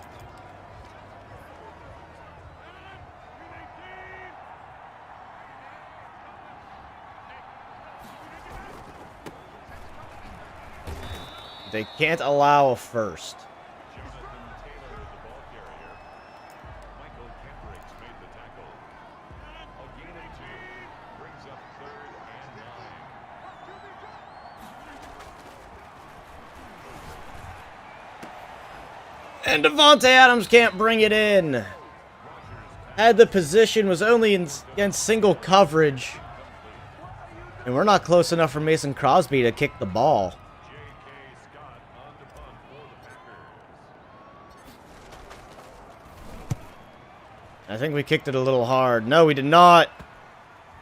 [SPEAKER 1] They can't allow a first. And Davante Adams can't bring it in. Had the position, was only against single coverage. And we're not close enough for Mason Crosby to kick the ball. I think we kicked it a little hard. No, we did not.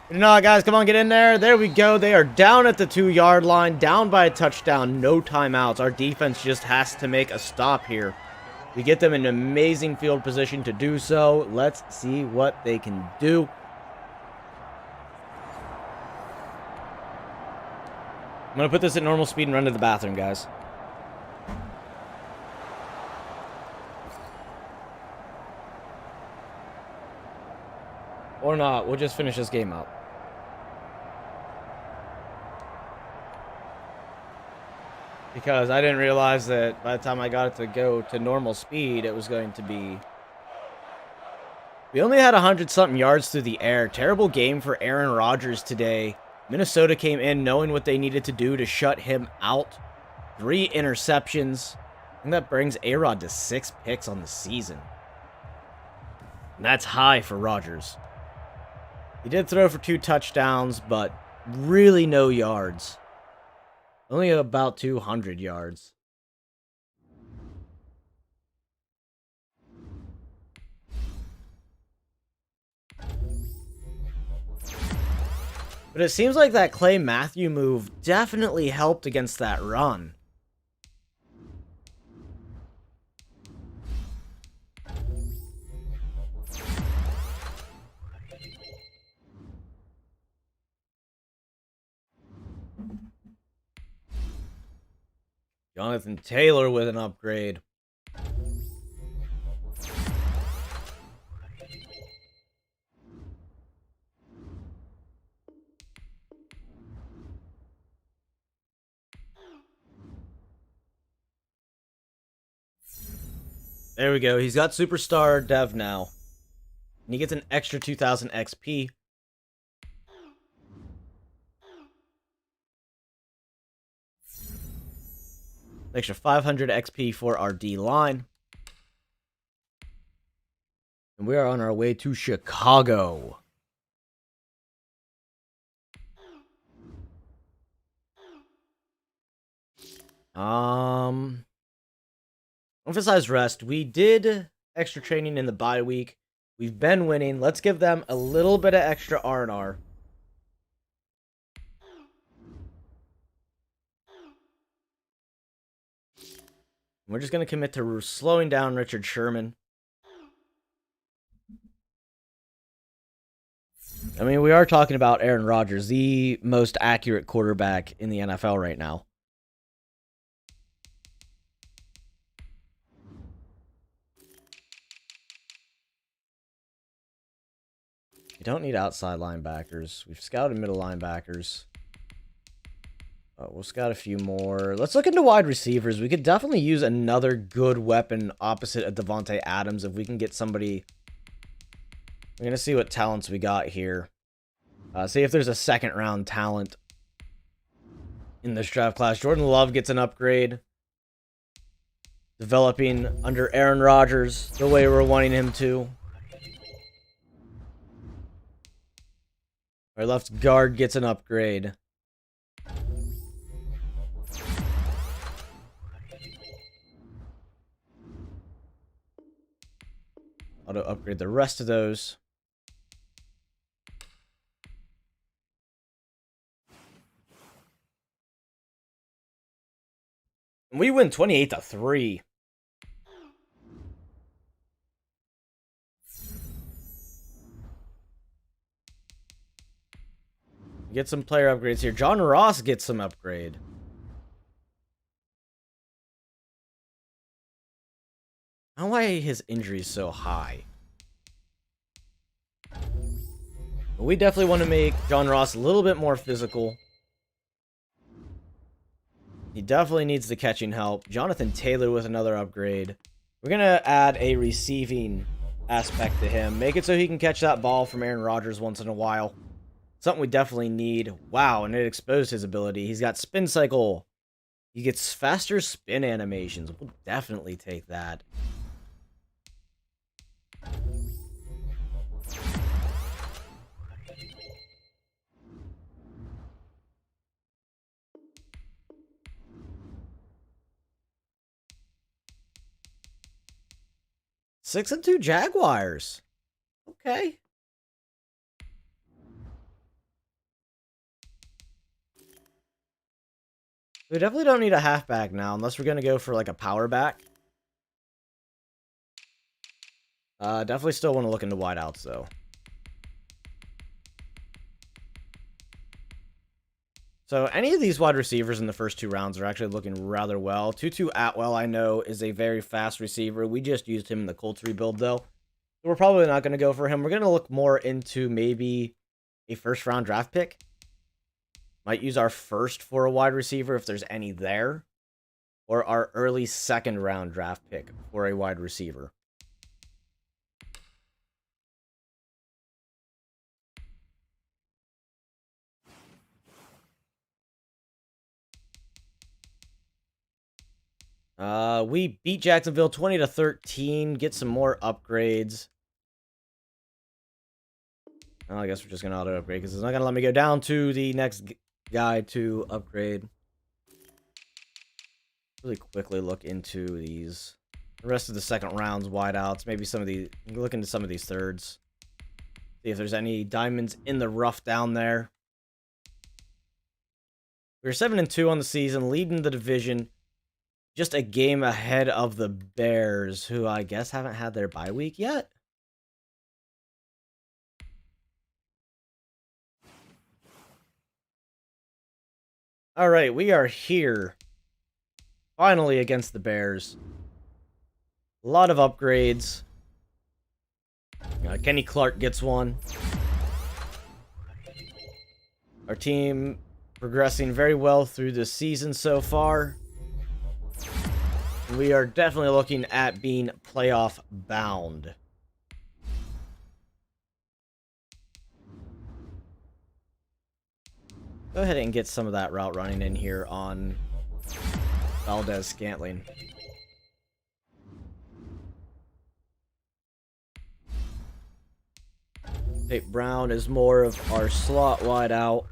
[SPEAKER 1] We did not, guys. Come on, get in there. There we go. They are down at the 2-yard line. Down by a touchdown. No timeouts. Our defense just has to make a stop here. We get them in an amazing field position to do so. Let's see what they can do. I'm going to put this at normal speed and run to the bathroom, guys. Or not. We'll just finish this game out. Because I didn't realize that by the time I got it to go to normal speed, it was going to be... We only had 100-something yards through the air. Terrible game for Aaron Rodgers today. Minnesota came in knowing what they needed to do to shut him out. 3 interceptions. And that brings A-Rod to 6 picks on the season. And that's high for Rodgers. He did throw for 2 touchdowns, but really no yards. Only about 200 yards. But it seems like that Clay Matthew move definitely helped against that run. Jonathan Taylor with an upgrade. There we go. He's got Superstar Dev now. And he gets an extra 2,000 XP. Extra 500 XP for our D-line. And we are on our way to Chicago. Emphasize rest. We did extra training in the bye week. We've been winning. Let's give them a little bit of extra R&R. We're just going to commit to slowing down Richard Sherman. I mean, we are talking about Aaron Rodgers, the most accurate quarterback in the NFL right now. You don't need outside linebackers. We've scouted middle linebackers. We'll scout a few more. Let's look into wide receivers. We could definitely use another good weapon opposite of Davante Adams if we can get somebody. We're going to see what talents we got here. See if there's a second-round talent in this draft class. Jordan Love gets an upgrade. Developing under Aaron Rodgers the way we're wanting him to. Our left guard gets an upgrade. Auto upgrade the rest of those. And we win 28-3. Get some player upgrades here. John Ross gets some upgrade. I don't know why his injury is so high. But we definitely want to make John Ross a little bit more physical. He definitely needs the catching help. Jonathan Taylor with another upgrade. We're going to add a receiving aspect to him. Make it so he can catch that ball from Aaron Rodgers once in a while. Something we definitely need. Wow, and it exposed his ability. He's got spin cycle. He gets faster spin animations. We'll definitely take that. 6-2 Jaguars. Okay. We definitely don't need a halfback now, unless we're going to go for like a power back. Definitely still want to look into wideouts, though. So any of these wide receivers in the first 2 rounds are actually looking rather well. Tutu Atwell, I know, is a very fast receiver. We just used him in the Colts rebuild, though. So we're probably not going to go for him. We're going to look more into maybe a first-round draft pick. Might use our first for a wide receiver if there's any there. Or our early second-round draft pick for a wide receiver. We beat Jacksonville 20-13. Get some more upgrades. Well, I guess we're just going to auto-upgrade because it's not going to let me go down to the next guy to upgrade. Really quickly look into these. The rest of the second round's wideouts. Maybe some of the... Look into some of these thirds. See if there's any diamonds in the rough down there. We're 7-2 on the season, leading the division. Just a game ahead of the Bears, who I guess haven't had their bye week yet. All right, we are here. Finally against the Bears. A lot of upgrades. Kenny Clark gets one. Our team progressing very well through the season so far. We are definitely looking at being playoff bound. Go ahead and get some of that route running in here on Valdez-Scantling. Tate Brown is more of our slot wide out.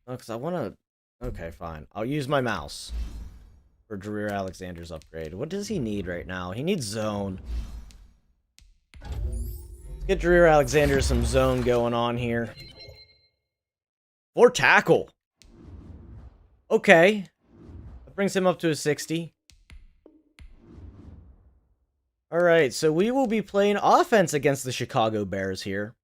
[SPEAKER 1] Oh, because I want to... Okay, fine. I'll use my mouse for Jareer Alexander's upgrade. What does he need right now? He needs zone. Let's get Jareer Alexander some zone going on here. 4 tackle. Okay. That brings him up to a 60. Alright, so we will be playing offense against the Chicago Bears here.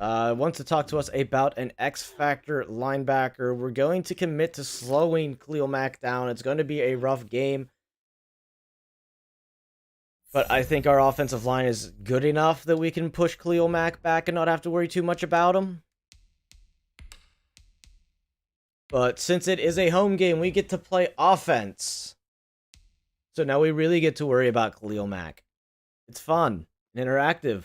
[SPEAKER 1] Wants to talk to us about an X-Factor linebacker. We're going to commit to slowing Khalil Mack down. It's going to be a rough game. But I think our offensive line is good enough that we can push Khalil Mack back and not have to worry too much about him. But since it is a home game, we get to play offense. So now we really get to worry about Khalil Mack. It's fun and interactive.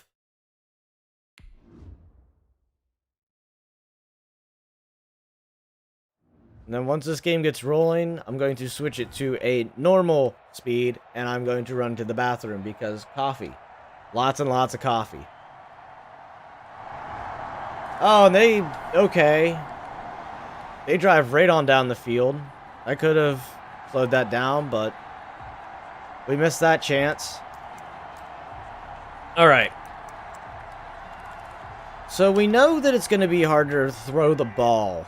[SPEAKER 1] And then once this game gets rolling, I'm going to switch it to a normal speed, and I'm going to run to the bathroom because coffee. Lots and lots of coffee. Oh, and they... Okay. They drive right on down the field. I could have slowed that down, but we missed that chance. Alright. So we know that it's going to be harder to throw the ball.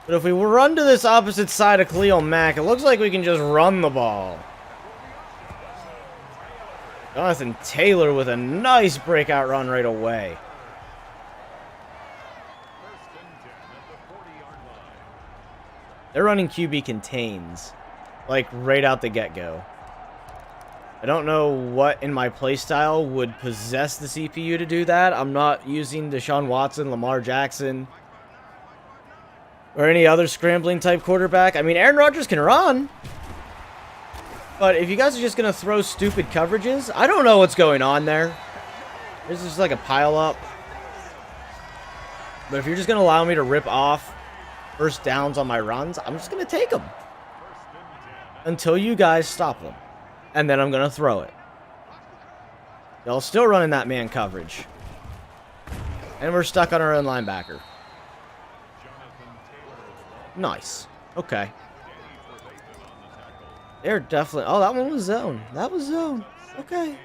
[SPEAKER 1] But if we run to this opposite side of Khalil Mack, it looks like we can just run the ball. Jonathan Taylor with a nice breakout run right away. They're running QB contains, like right out the get-go. I don't know what in my playstyle would possess the CPU to do that. I'm not using Deshaun Watson, Lamar Jackson, or any other scrambling type quarterback. I mean, Aaron Rodgers can run. But if you guys are just going to throw stupid coverages, I don't know what's going on there. This is like a pile up. But if you're just going to allow me to rip off first downs on my runs, I'm just going to take them. Until you guys stop them. And then I'm going to throw it. Y'all still running that man coverage. And we're stuck on our own linebacker. Nice. Okay. They're definitely... Oh, that one was zone. That was zone. Okay.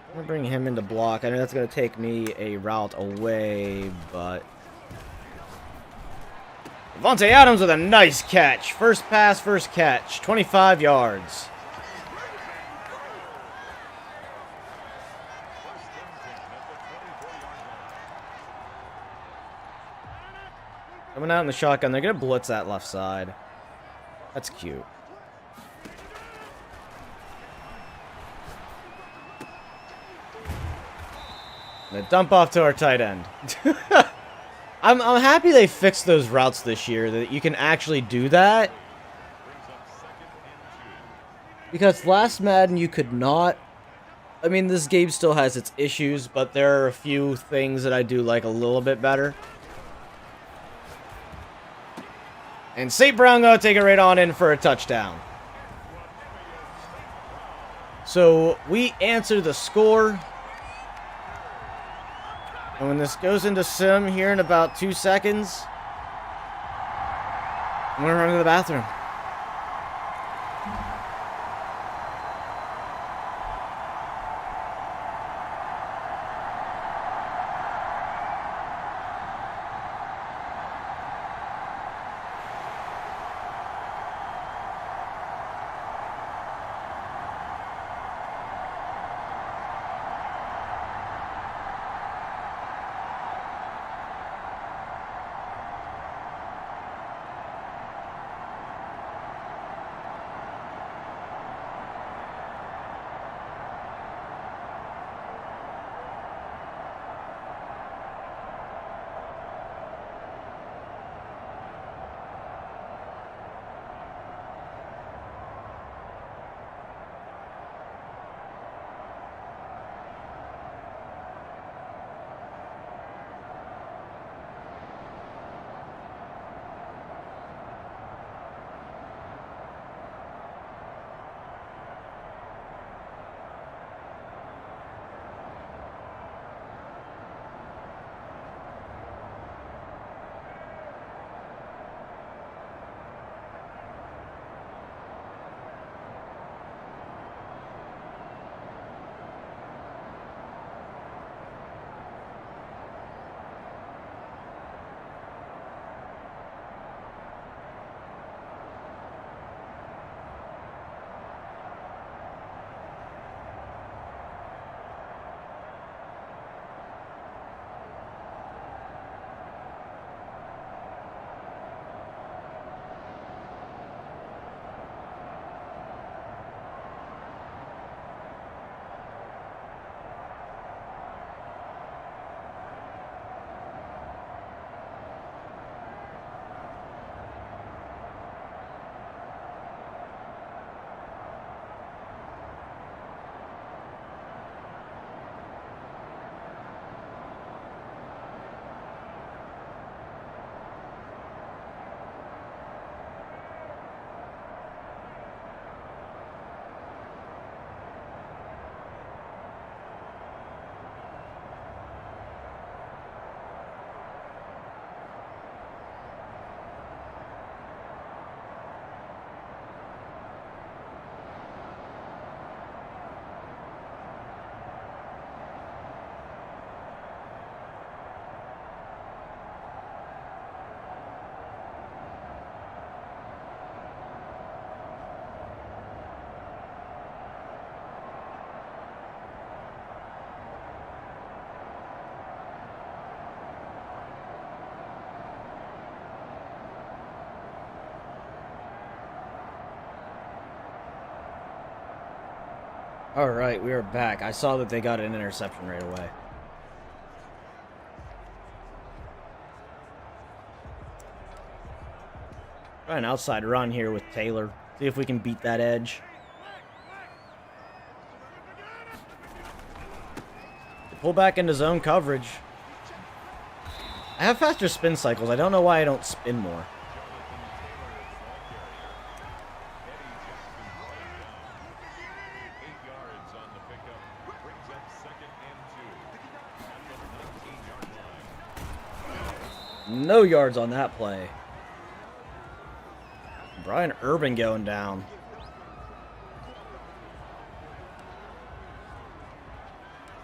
[SPEAKER 1] I'm going to bring him into block. I know that's going to take me a route away, but... Devontae Adams with a nice catch. First pass, first catch. 25 yards. Coming out in the shotgun. They're going to blitz that left side. That's cute. And a dump off to our tight end. I'm happy they fixed those routes this year, that you can actually do that. Because last Madden you could not. I mean, this game still has its issues, but there are a few things that I do like a little bit better. And St. Brown gonna take it right on in for a touchdown. So we answer the score. And when this goes into sim here in about 2 seconds, I'm gonna run to the bathroom. Alright, we are back. I saw that they got an interception right away. Try an outside run here with Taylor. See if we can beat that edge. Pull back into zone coverage. I have faster spin cycles. I don't know why I don't spin more. No yards on that play. Brian Urban going down.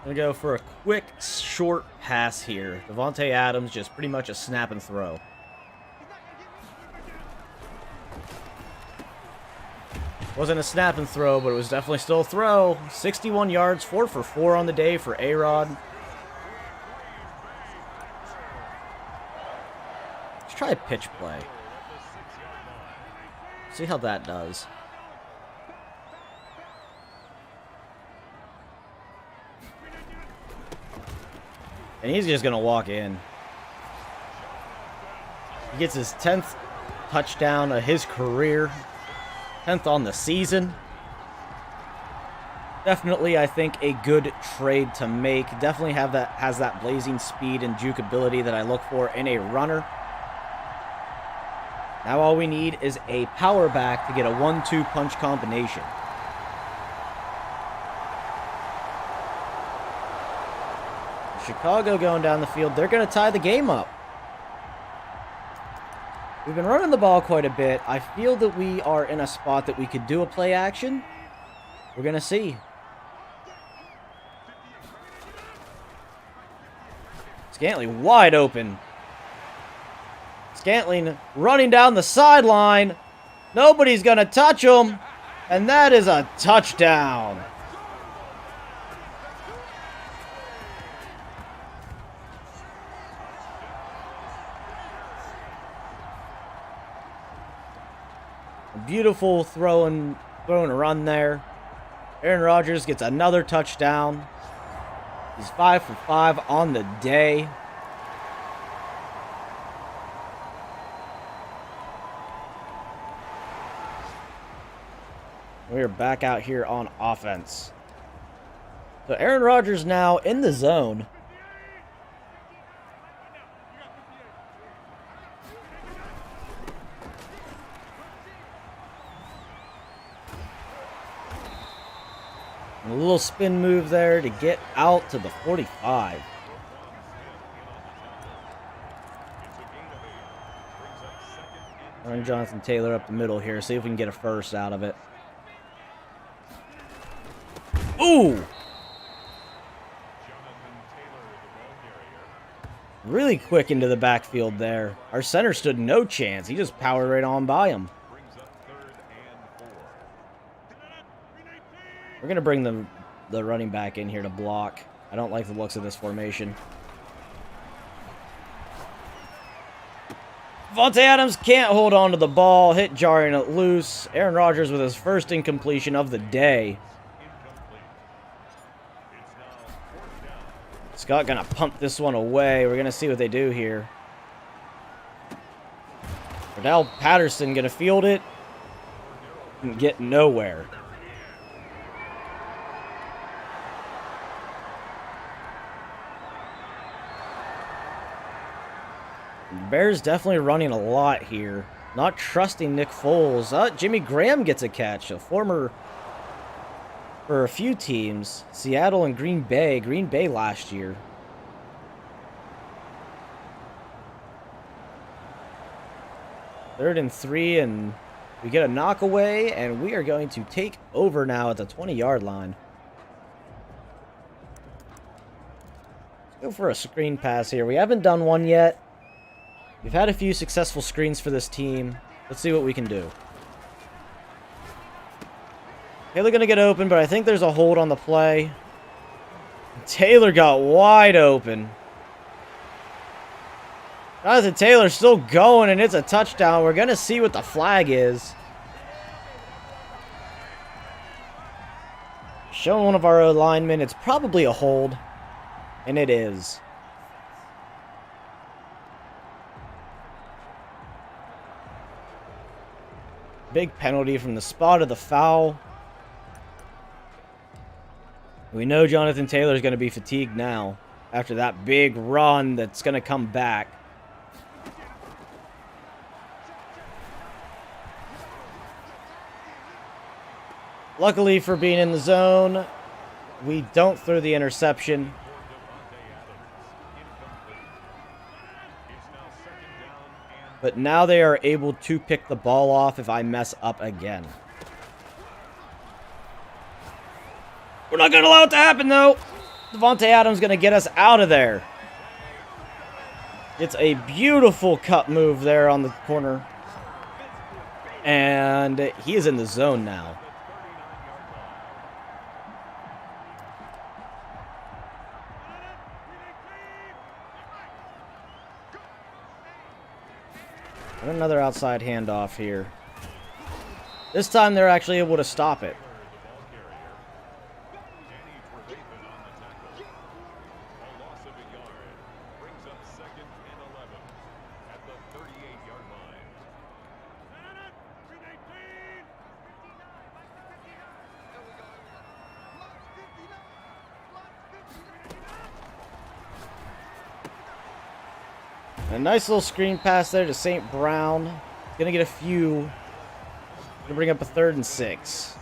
[SPEAKER 1] Gonna go for a quick, short pass here. Devontae Adams just pretty much a snap and throw. Wasn't a snap and throw, but it was definitely still a throw. 61 yards, 4 for 4 on the day for A-Rod. Let's try a pitch play. See how that does. And he's just going to walk in. He gets his 10th touchdown of his career. 10th on the season. Definitely, I think, a good trade to make. Definitely has that blazing speed and juke ability that I look for in a runner. Now all we need is a power back to get a 1-2 punch combination. Chicago going down the field. They're going to tie the game up. We've been running the ball quite a bit. I feel that we are in a spot that we could do a play action. We're going to see. Scantling wide open. Scantling running down the sideline. Nobody's going to touch him. And that is a touchdown. Beautiful throw and run there. Aaron Rodgers gets another touchdown. He's 5 for 5 on the day. We're back out here on offense. So Aaron Rodgers now in the zone. A little spin move there to get out to the 45. Run Jonathan Taylor up the middle here. See if we can get a first out of it. Ooh! Really quick into the backfield there. Our center stood no chance. He just powered right on by him. We're going to bring the running back in here to block. I don't like the looks of this formation. Devontae Adams can't hold on to the ball. Hit jarring it loose. Aaron Rodgers with his first incompletion of the day. Scott going to punt this one away. We're going to see what they do here. Cordell Patterson going to field it and get nowhere. Bears definitely running a lot here. Not trusting Nick Foles. Jimmy Graham gets a catch. A former for a few teams. Seattle and Green Bay. Green Bay last year. Third and 3, and we get a knockaway, and we are going to take over now at the 20-yard line. Let's go for a screen pass here. We haven't done one yet. We've had a few successful screens for this team. Let's see what we can do. Taylor going to get open, but I think there's a hold on the play. Taylor got wide open. Jonathan Taylor still going, and it's a touchdown. We're going to see what the flag is. Showing one of our linemen. It's probably a hold, and it is. Big penalty from the spot of the foul. We know Jonathan Taylor is going to be fatigued now after that big run that's going to come back. Luckily for being in the zone, we don't throw the interception. But now they are able to pick the ball off if I mess up again. We're not going to allow it to happen, though. Davante Adams going to get us out of there. It's a beautiful cut move there on the corner. And he is in the zone now. And another outside handoff here. This time they're actually able to stop it. A nice little screen pass there to St. Brown. Gonna get a few. Gonna bring up a 3rd and 6.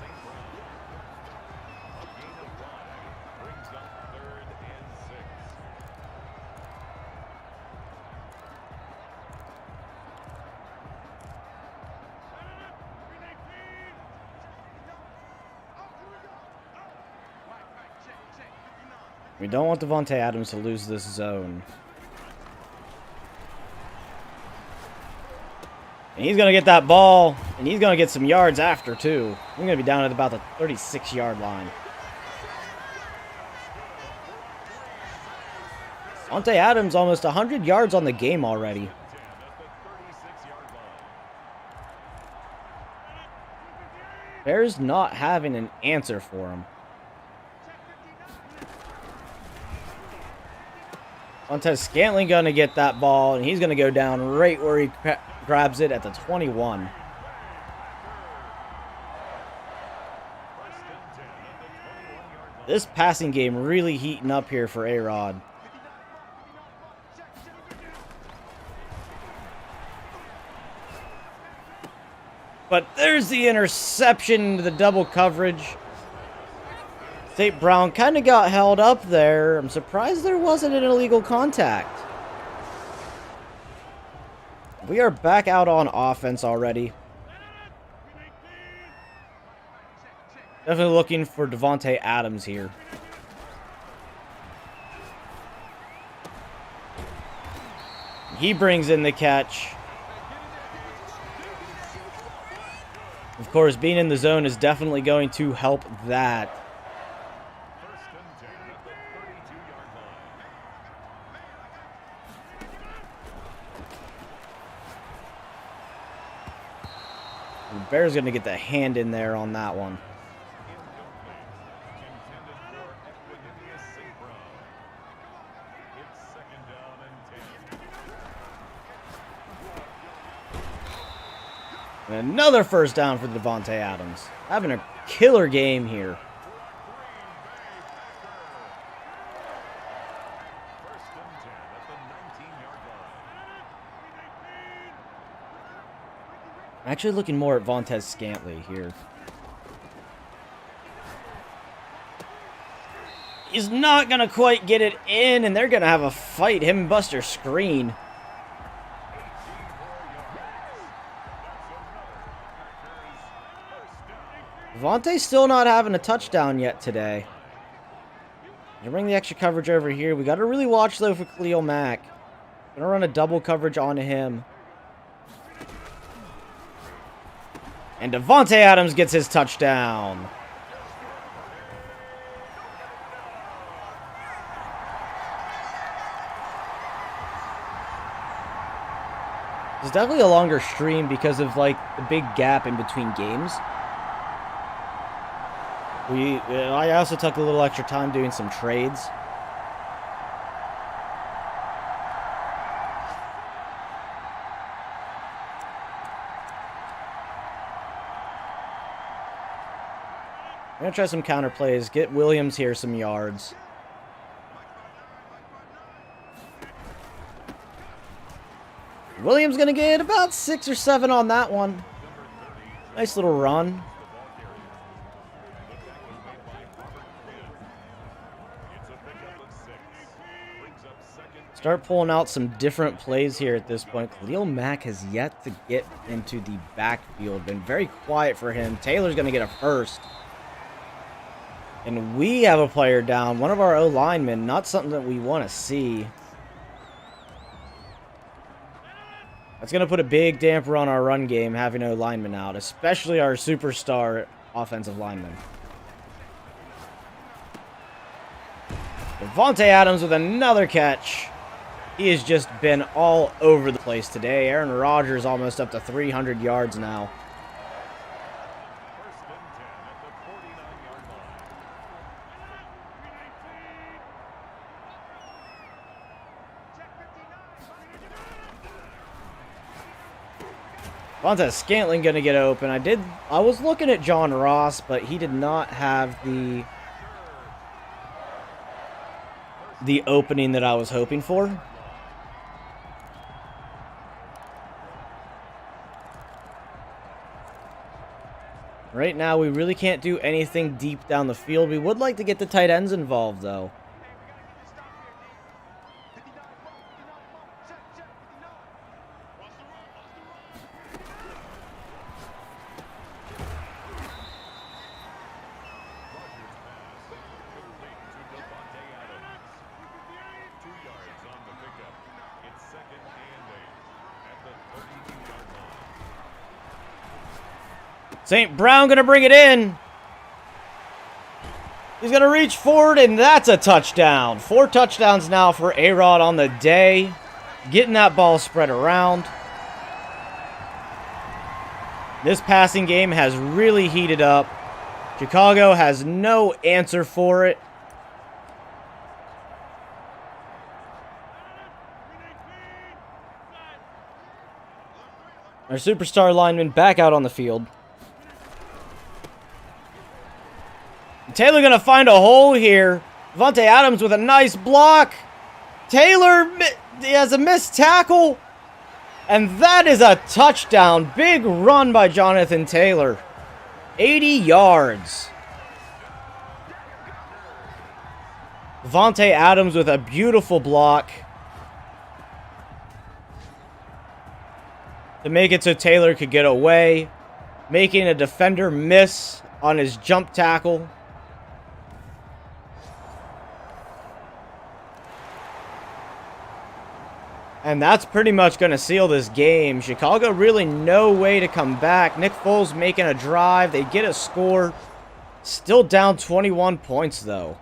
[SPEAKER 1] We don't want Davante Adams to lose this zone. And he's going to get that ball, and he's going to get some yards after, too. We're going to be down at about the 36-yard line. Davante Adams almost 100 yards on the game already. Bears not having an answer for him. Montez Scantling going to get that ball, and he's going to go down right where he grabs it at the 21. This passing game really heating up here for A-Rod. But there's the interception to the double coverage. St. Brown kind of got held up there. I'm surprised there wasn't an illegal contact. We are back out on offense already. Definitely looking for Davante Adams here. He brings in the catch. Of course, being in the zone is definitely going to help that. The Bears going to get the hand in there on that one. And another first down for Davante Adams. Having a killer game here. Actually looking more at Montez Scantling here. He's not going to quite get it in, and they're going to have a fight. Him and Buster Screen. Vontae's still not having a touchdown yet today. You bring the extra coverage over here. We got to really watch, though, for Khalil Mack. Gonna run a double coverage onto him. And Davante Adams gets his touchdown. It's definitely a longer stream because of, like, the big gap in between games. I also took a little extra time doing some trades. I'm going to try some counter plays. Get Williams here some yards. Williams going to get about 6 or 7 on that one. Nice little run. Start pulling out some different plays here at this point. Khalil Mack has yet to get into the backfield. Been very quiet for him. Taylor's going to get a first. And we have a player down. One of our O-linemen. Not something that we want to see. That's going to put a big damper on our run game, having O-linemen out. Especially our superstar offensive lineman. Davante Adams with another catch. He has just been all over the place today. Aaron Rodgers almost up to 300 yards now. Vontaze Scantling going to get open. I was looking at John Ross, but he did not have the opening that I was hoping for. Right now, we really can't do anything deep down the field. We would like to get the tight ends involved, though. St. Brown going to bring it in. He's going to reach forward, and that's a touchdown. 4 touchdowns now for A-Rod on the day. Getting that ball spread around. This passing game has really heated up. Chicago has no answer for it. Our superstar lineman back out on the field. Taylor going to find a hole here. Davante Adams with a nice block. Taylor has a missed tackle. And that is a touchdown. Big run by Jonathan Taylor. 80 yards. Davante Adams with a beautiful block to make it so Taylor could get away, making a defender miss on his jump tackle. And that's pretty much going to seal this game. Chicago really no way to come back. Nick Foles making a drive. They get a score. Still down 21 points, though.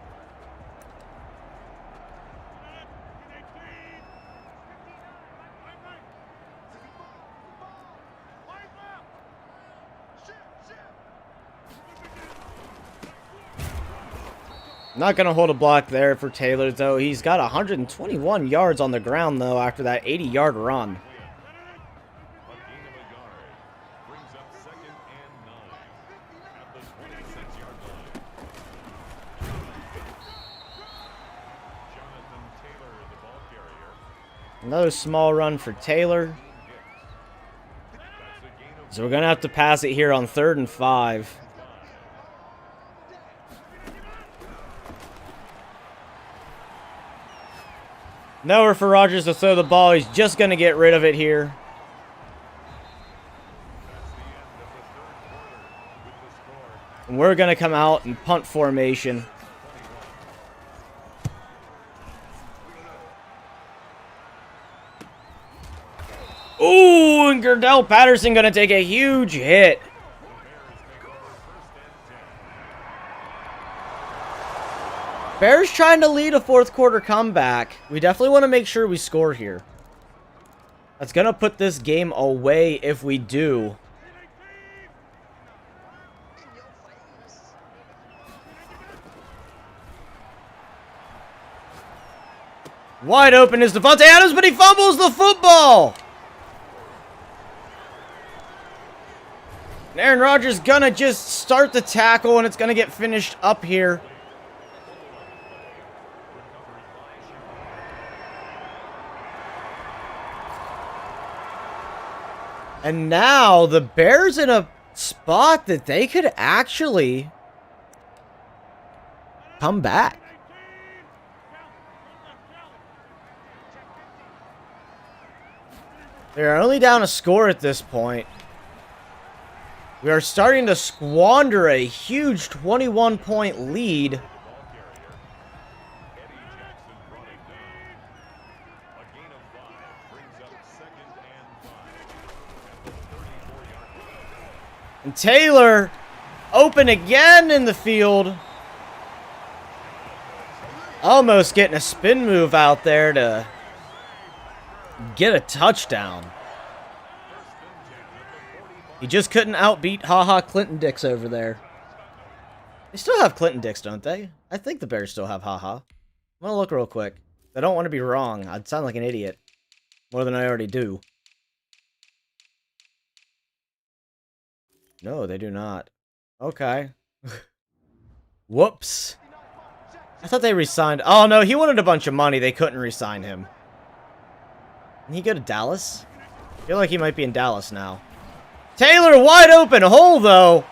[SPEAKER 1] Not going to hold a block there for Taylor, though. He's got 121 yards on the ground, though, after that 80-yard run. Another small run for Taylor. So we're going to have to pass it here on 3rd and 5. Nowhere for Rodgers to throw the ball. He's just going to get rid of it here. And we're going to come out in punt formation. Ooh, and Gardell Patterson going to take a huge hit. Bears trying to lead a 4th quarter comeback. We definitely want to make sure we score here. That's going to put this game away if we do. Wide open is Davante Adams, but he fumbles the football. And Aaron Rodgers going to just start the tackle, and it's going to get finished up here. And now the Bears in a spot that they could actually come back. They're only down a score at this point. We are starting to squander a huge 21-point lead. And Taylor open again in the field. Almost getting a spin move out there to get a touchdown. He just couldn't outbeat HaHa Clinton Dix over there. They still have Clinton Dix, don't they? I think the Bears still have HaHa. I'm gonna look real quick. I don't want to be wrong. I'd sound like an idiot. More than I already do. No, they do not. Okay. Whoops. I thought they re-signed. Oh, no, he wanted a bunch of money. They couldn't re-sign him. Can he go to Dallas? I feel like he might be in Dallas now. Taylor wide open hole, though.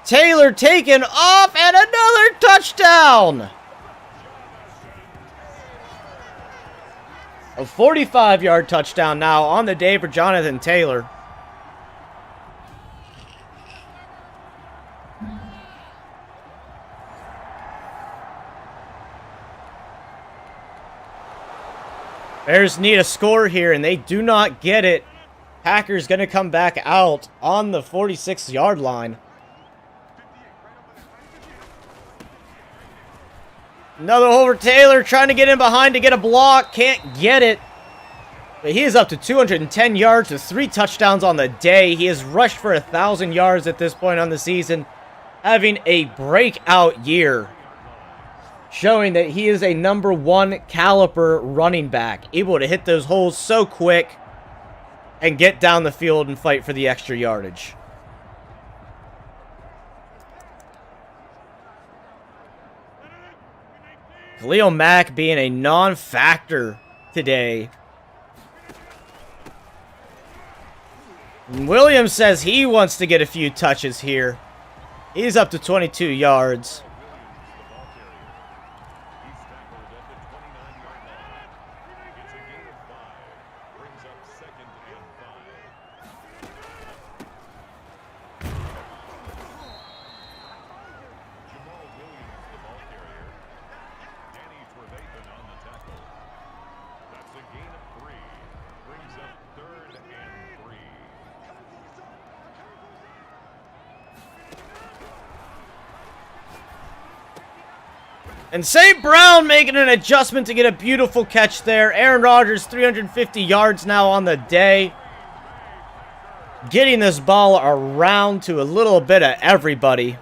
[SPEAKER 1] Taylor taken off and another touchdown. A 45-yard touchdown now on the day for Jonathan Taylor. Bears need a score here, and they do not get it. Packers going to come back out on the 46-yard line. Another over Taylor trying to get in behind to get a block. Can't get it. But he is up to 210 yards with 3 touchdowns on the day. He has rushed for 1,000 yards at this point on the season, having a breakout year, showing that he is a #1 caliber running back, able to hit those holes so quick and get down the field and fight for the extra yardage. Khalil Mack being a non-factor today. Williams says he wants to get a few touches here. He's up to 22 yards. And St. Brown making an adjustment to get a beautiful catch there. Aaron Rodgers, 350 yards now on the day. Getting this ball around to a little bit of everybody.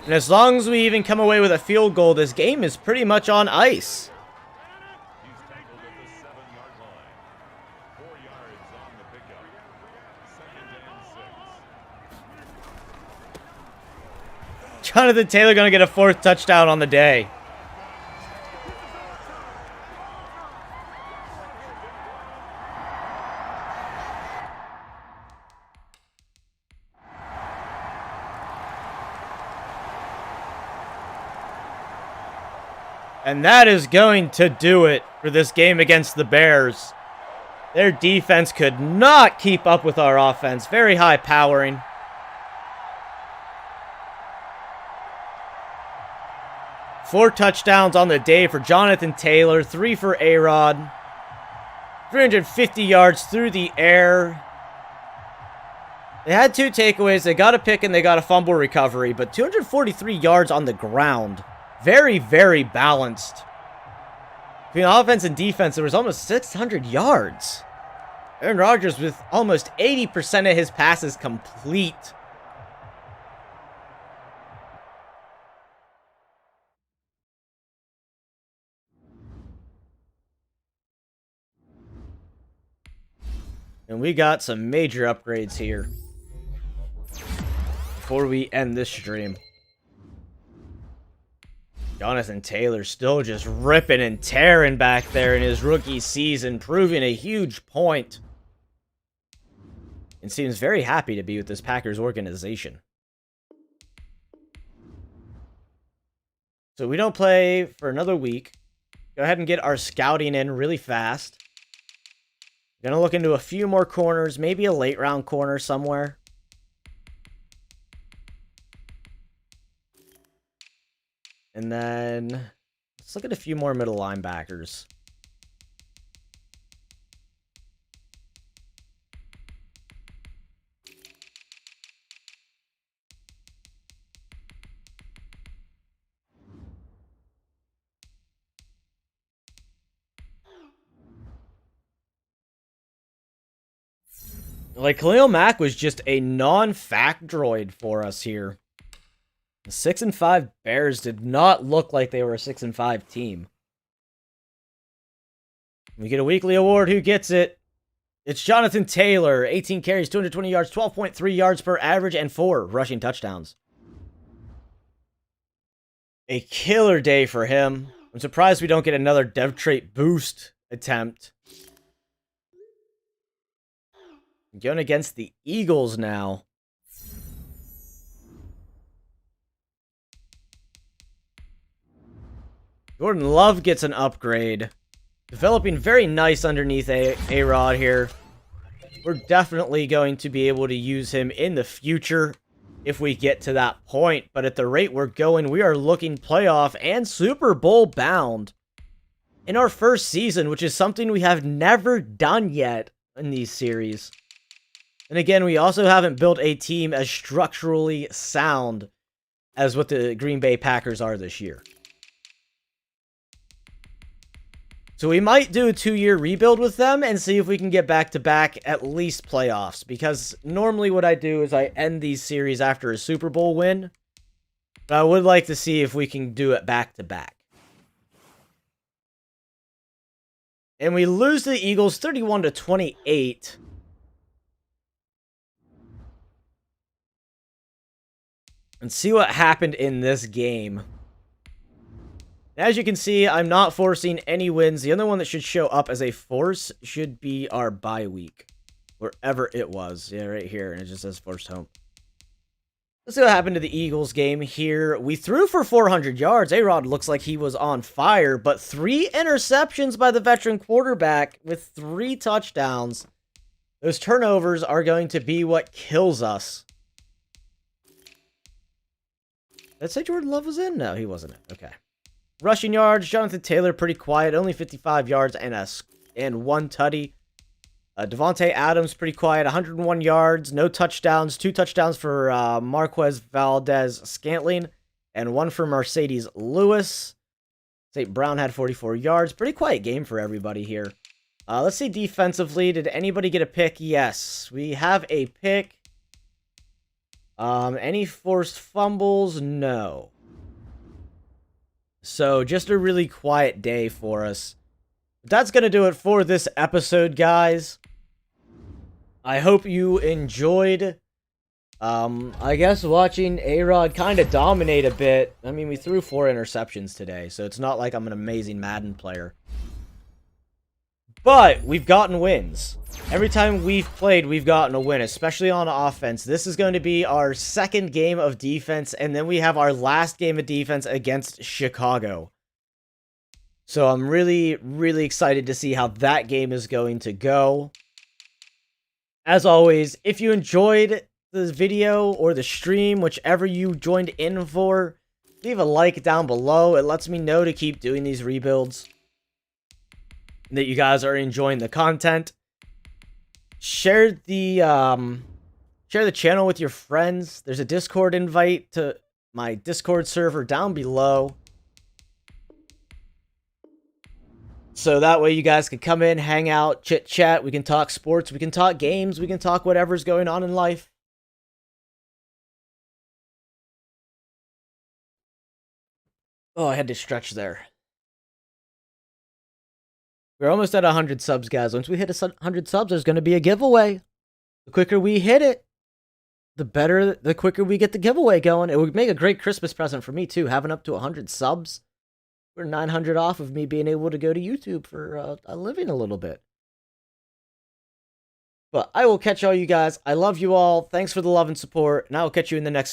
[SPEAKER 1] And as long as we even come away with a field goal, this game is pretty much on ice. Jonathan Taylor going to get a 4th touchdown on the day. And that is going to do it for this game against the Bears. Their defense could not keep up with our offense. Very high powering. Four touchdowns on the day for Jonathan Taylor, 3 for A-Rod. 350 yards through the air. They had 2 takeaways. They got a pick and they got a fumble recovery, but 243 yards on the ground. Very, very balanced. Between offense and defense, there was almost 600 yards. Aaron Rodgers with almost 80% of his passes complete. And we got some major upgrades here before we end this stream. Jonathan Taylor still just ripping and tearing back there in his rookie season, proving a huge point. And seems very happy to be with this Packers organization. So we don't play for another week. Go ahead and get our scouting in really fast. Gonna look into a few more corners, maybe a late round corner somewhere. And then let's look at a few more middle linebackers. Like, Khalil Mack was just a non-fact droid for us here. The 6-5 Bears did not look like they were a 6-5 team. We get a weekly award. Who gets it? It's Jonathan Taylor. 18 carries, 220 yards, 12.3 yards per average, and 4 rushing touchdowns. A killer day for him. I'm surprised we don't get another dev trait boost attempt. Going against the Eagles now. Jordan Love gets an upgrade. Developing very nice underneath A-Rod here. We're definitely going to be able to use him in the future if we get to that point. But at the rate we're going, we are looking playoff and Super Bowl bound in our first season, which is something we have never done yet in these series. And again, we also haven't built a team as structurally sound as what the Green Bay Packers are this year. So we might do a 2-year rebuild with them and see if we can get back-to-back at least playoffs. Because normally what I do is I end these series after a Super Bowl win. But I would like to see if we can do it back-to-back. And we lose to the Eagles 31-28. And see what happened in this game. As you can see, I'm not forcing any wins. The only one that should show up as a force should be our bye week. Wherever it was. Yeah, right here. And it just says forced home. Let's see what happened to the Eagles game here. We threw for 400 yards. A-Rod looks like he was on fire. But 3 interceptions by the veteran quarterback with 3 touchdowns. Those turnovers are going to be what kills us. Did I say Jordan Love was in? No, he wasn't. Okay. Rushing yards, Jonathan Taylor, pretty quiet. Only 55 yards and 1 tutty. Devontae Adams, pretty quiet. 101 yards, no touchdowns. 2 touchdowns for Marquez Valdez-Scantling. And 1 for Mercedes Lewis. St. Brown had 44 yards. Pretty quiet game for everybody here. Let's see defensively. Did anybody get a pick? Yes. We have a pick. Any forced fumbles? No. So, just a really quiet day for us. That's going to do it for this episode, guys. I hope you enjoyed, I guess, watching A-Rod kind of dominate a bit. I mean, we threw 4 interceptions today, so it's not like I'm an amazing Madden player. But, we've gotten wins. Every time we've played, we've gotten a win, especially on offense. This is going to be our second game of defense, and then we have our last game of defense against Chicago. So I'm really, really excited to see how that game is going to go. As always, if you enjoyed the video or the stream, whichever you joined in for, leave a like down below. It lets me know to keep doing these rebuilds, that you guys are enjoying the content. Share the channel with your friends. There's a Discord invite to my Discord server down below. So that way you guys can come in, hang out, chit chat. We can talk sports, we can talk games, we can talk whatever's going on in life. Oh, I had to stretch there. We're almost at 100 subs, guys. Once we hit 100 subs, there's going to be a giveaway. The quicker we hit it, the quicker we get the giveaway going. It would make a great Christmas present for me, too, having up to 100 subs. We're 900 off of me being able to go to YouTube for a living a little bit. But I will catch all you guys. I love you all. Thanks for the love and support, and I will catch you in the next